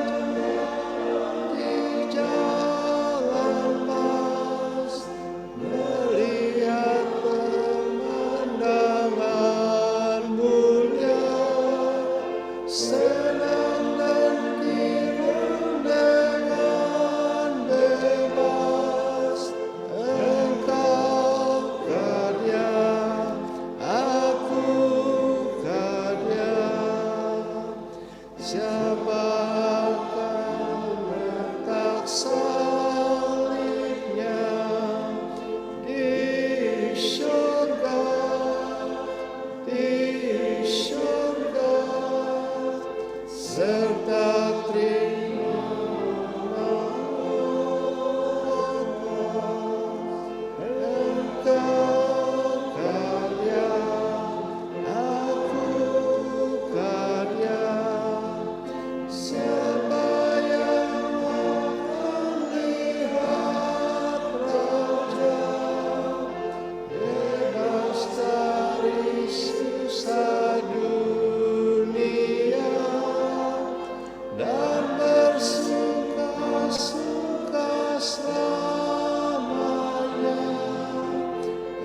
di jalan pas melihat pemandangan mulia, senang dan girang dengan bebas, engkau Dia, aku Dia. Siapa akan letak salibnya di surga, serta terima engkau Dia, aku Dia. Siapa yang akan lihat Raja, bebas dari susah dunia, dan bersuka-suka selamanya,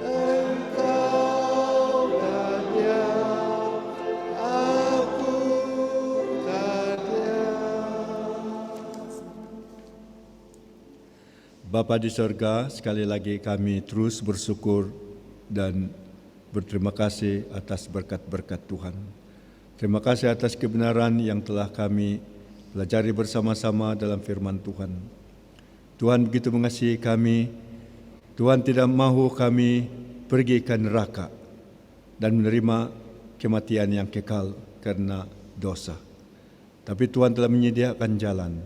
engkau Dia, aku Dia. Bapa di sorga, sekali lagi kami terus bersyukur dan berterima kasih atas berkat-berkat Tuhan. Terima kasih atas kebenaran yang telah kami pelajari bersama-sama dalam firman Tuhan. Tuhan begitu mengasihi kami, Tuhan tidak mahu kami pergi ke neraka dan menerima kematian yang kekal karena dosa. Tapi Tuhan telah menyediakan jalan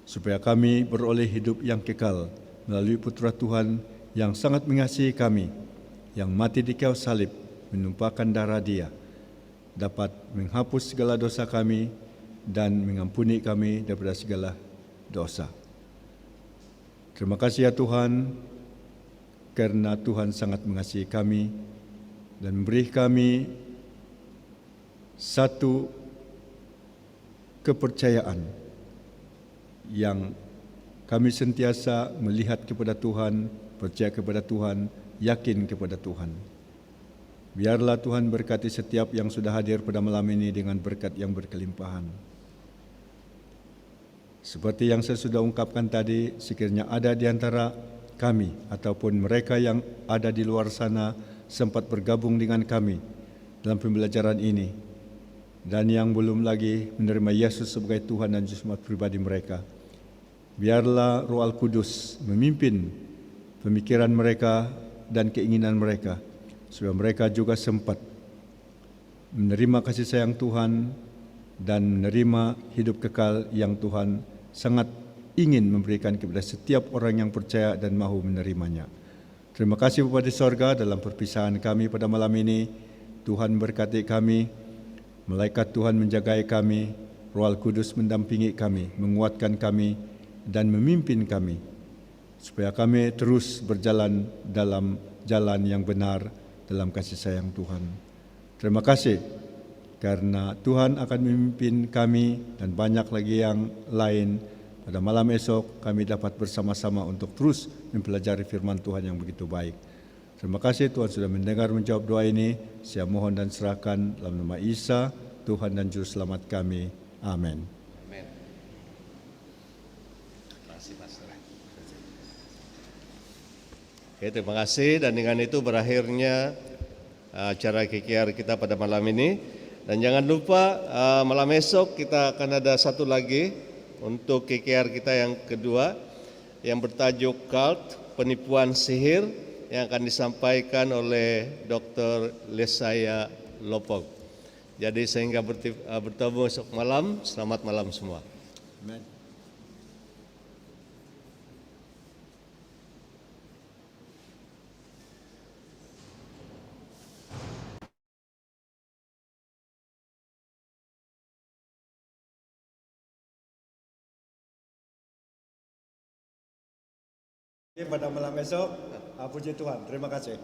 supaya kami beroleh hidup yang kekal melalui Putra Tuhan yang sangat mengasihi kami, yang mati di kayu salib, menumpahkan darah Dia, dapat menghapus segala dosa kami dan mengampuni kami daripada segala dosa. Terima kasih ya Tuhan, karena Tuhan sangat mengasihi kami dan memberi kami satu kepercayaan yang kami sentiasa melihat kepada Tuhan, percaya kepada Tuhan, yakin kepada Tuhan. Biarlah Tuhan berkati setiap yang sudah hadir pada malam ini dengan berkat yang berkelimpahan. Seperti yang saya sudah ungkapkan tadi, sekiranya ada di antara kami ataupun mereka yang ada di luar sana sempat bergabung dengan kami dalam pembelajaran ini dan yang belum lagi menerima Yesus sebagai Tuhan dan Juru Selamat pribadi mereka, biarlah Roh Al-Kudus memimpin pemikiran mereka dan keinginan mereka, supaya mereka juga sempat menerima kasih sayang Tuhan dan menerima hidup kekal yang Tuhan sangat ingin memberikan kepada setiap orang yang percaya dan mahu menerimanya. Terima kasih Bapa di sorga, dalam perpisahan kami pada malam ini, Tuhan berkati kami, malaikat Tuhan menjagai kami, Roh Al-Kudus mendampingi kami, menguatkan kami, dan memimpin kami, supaya kami terus berjalan dalam jalan yang benar dalam kasih sayang Tuhan. Terima kasih karena Tuhan akan memimpin kami dan banyak lagi yang lain. Pada malam esok kami dapat bersama-sama untuk terus mempelajari firman Tuhan yang begitu baik. Terima kasih Tuhan sudah mendengar menjawab doa ini. Saya mohon dan serahkan dalam nama Isa, Tuhan dan Juru Selamat kami. Amin. Oke, terima kasih, dan dengan itu berakhirnya acara KKR kita pada malam ini. Dan jangan lupa malam esok kita akan ada satu lagi untuk KKR kita yang kedua yang bertajuk Cult, Penipuan Sihir, yang akan disampaikan oleh Dr. Lesaya Lopok. Jadi sehingga bertemu esok malam, selamat malam semua. Amin. Pada malam esok, puji Tuhan. Terima kasih.